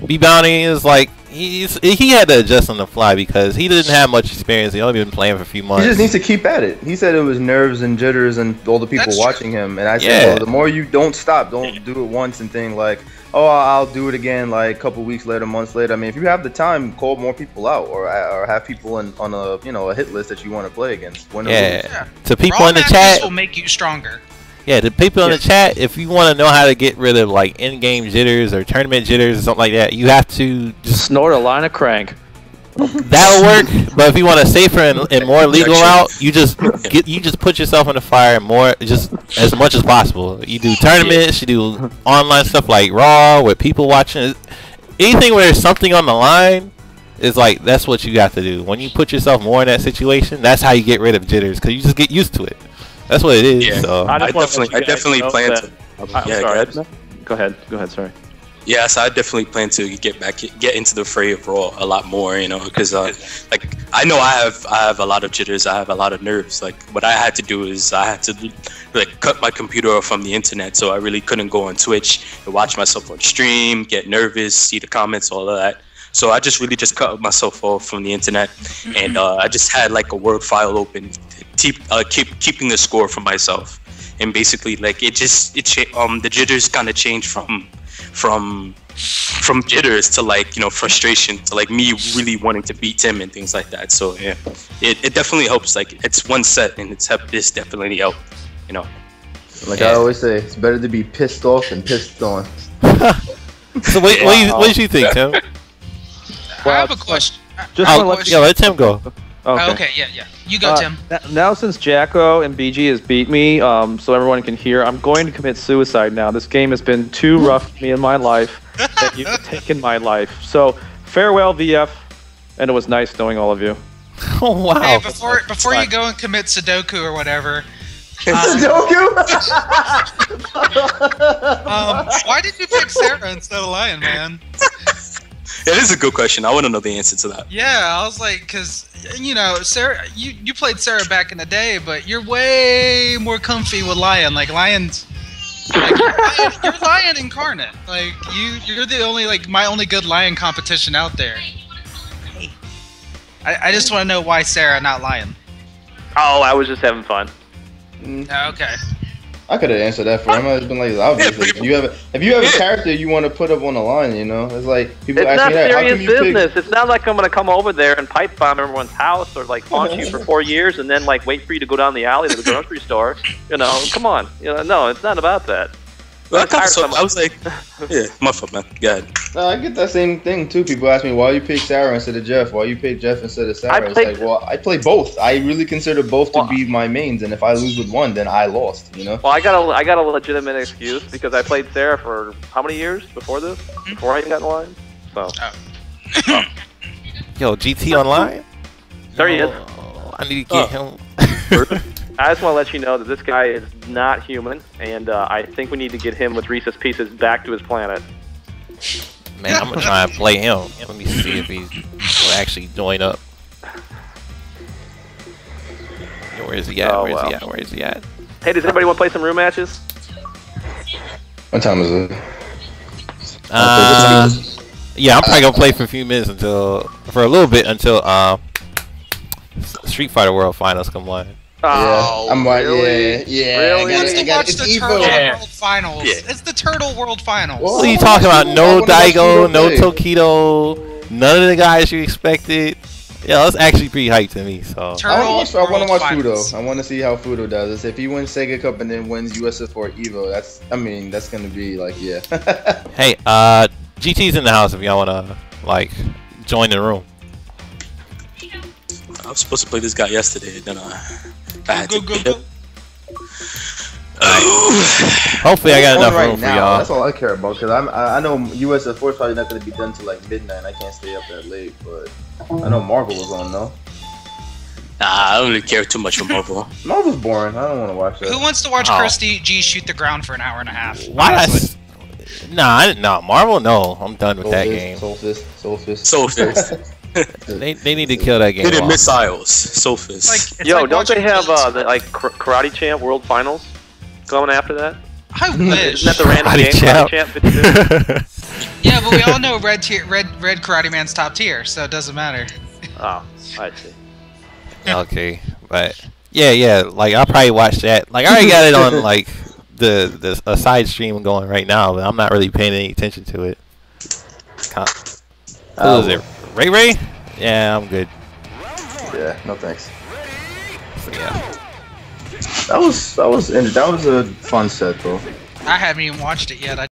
B Bounty is like he had to adjust on the fly because he didn't have much experience. He only been playing for a few months. He just needs to keep at it. He said it was nerves and jitters and all the people watching him. And I said, well, the more you don't do it once and think like, oh, I'll do it again like a couple weeks later, months later. I mean, if you have the time, call more people out or have people on a hit list that you want to play against. To people Raw in the chat, will make you stronger. Yeah, the people in the chat, if you want to know how to get rid of like in-game jitters or tournament jitters or something like that, you have to just snort a line of crank. That'll work, but if you want a safer and more legal route, you just put yourself in the fire just as much as possible. You do tournaments, you do online stuff like Raw with people watching. Anything where there's something on the line is like that's what you got to do. When you put yourself more in that situation, that's how you get rid of jitters because you just get used to it. That's what it is. Yeah, so. I definitely plan to. Go ahead. Sorry. Yeah, so I definitely plan to get into the fray of Raw a lot more, because like I know I have a lot of jitters, I have a lot of nerves. Like what I had to do is I had to like cut my computer off from the internet, so I really couldn't go on Twitch and watch myself on stream, get nervous, see the comments, all of that. So I just cut myself off from the internet, and I just had like a Word file open, keeping the score for myself, and basically like the jitters kind of changed from jitters to like frustration to like me really wanting to beat him and things like that. So yeah, it definitely helps. Like it's one set and it's definitely helped. Like I always say, it's better to be pissed off than pissed on. So what did you think, Tim? I have a question. Let Tim go. Okay, yeah. You go, Tim. Now since Jacko and BG has beat me, so everyone can hear, I'm going to commit suicide now. This game has been too rough for me in my life that you've taken my life. So farewell, VF, and it was nice knowing all of you. Oh wow! Hey, before you go and commit Sudoku or whatever. Sudoku? Why did you pick Sarah instead of Lion, man? Yeah, this is a good question. I want to know the answer to that. Yeah, I was like, because, Sarah, you played Sarah back in the day, but you're way more comfy with Lion. Like, Lion's... Like, you're Lion incarnate. Like, you're the only, like, my only good Lion competition out there. I just want to know why Sarah, not Lion. Oh, I was just having fun. Okay. I could have answered that for him. I've been like, obviously, if you have a character you want to put up on the line, it's like people ask me that. How come you business. It's not like I'm gonna come over there and pipe bomb everyone's house or like haunt you for 4 years and then like wait for you to go down the alley to the grocery store. Come on. No, it's not about that. Well, I was like, yeah, my fault, man. Go ahead. I get that same thing too. People ask me why you pick Sarah instead of Jeff. Why you pick Jeff instead of Sarah? It's like, well, I play both. I really consider both to be my mains, and if I lose with one, then I lost. Well, I got a legitimate excuse because I played Sarah for how many years before this? Before I even got in line. So. Yo, GT online? There he is. I need to get him. I just want to let you know that this guy is not human, and I think we need to get him with Reese's Pieces back to his planet. Man, I'm going to try and play him. Let me see if he's actually join up. Where is he at? Where is he at? Hey, does anybody want to play some room matches? What time is it? Yeah, I'm probably gonna play for a few minutes for a little bit until Street Fighter World Finals come on. Oh, I'm like, really? yeah. Really? He wants to watch the Evo. Turtle World Finals. It's the Turtle World Finals. Well, What are you talking about? No Daigo, no play. Tokido, none of the guys you expected. Yeah, that's actually pretty hyped to me. So I want Turtle to World watch Finals. Fudo. I want to see how Fudo does this. If he wins Sega Cup and then wins USF4 Evo, that's gonna be like, yeah. hey, GT's in the house if y'all wanna like join the room. I was supposed to play this guy yesterday, then I had to. Go. Hopefully, I got enough right room for now, y'all. that's all I care about, because I know USF4 is probably not going to be done till like midnight. I can't stay up that late, but I know Marvel was on though. Nah, I don't really care too much for Marvel. Marvel's boring. I don't want to watch that. Who wants to watch Oh. Kirsty G shoot the ground for an hour and a half? Why? Honestly. Nah, Marvel. No, I'm done with that game. Soulfist. They need to kill that game. Hidden off. missiles, Sophist. It's Yo, like don't they watching have Kids. the Karate Champ World Finals coming after that? I wish. Isn't that the random Karate game? Champ. Karate Champ 52? Yeah, but we all know Red Karate Man's top tier, so it doesn't matter. Oh, I see. Okay, but yeah, like I'll probably watch that. Like I already got it on like a side stream going right now, but I'm not really paying any attention to it. Who is it? Ray? Yeah, I'm good. Yeah, no thanks. So, yeah. That was a fun set though. I haven't even watched it yet.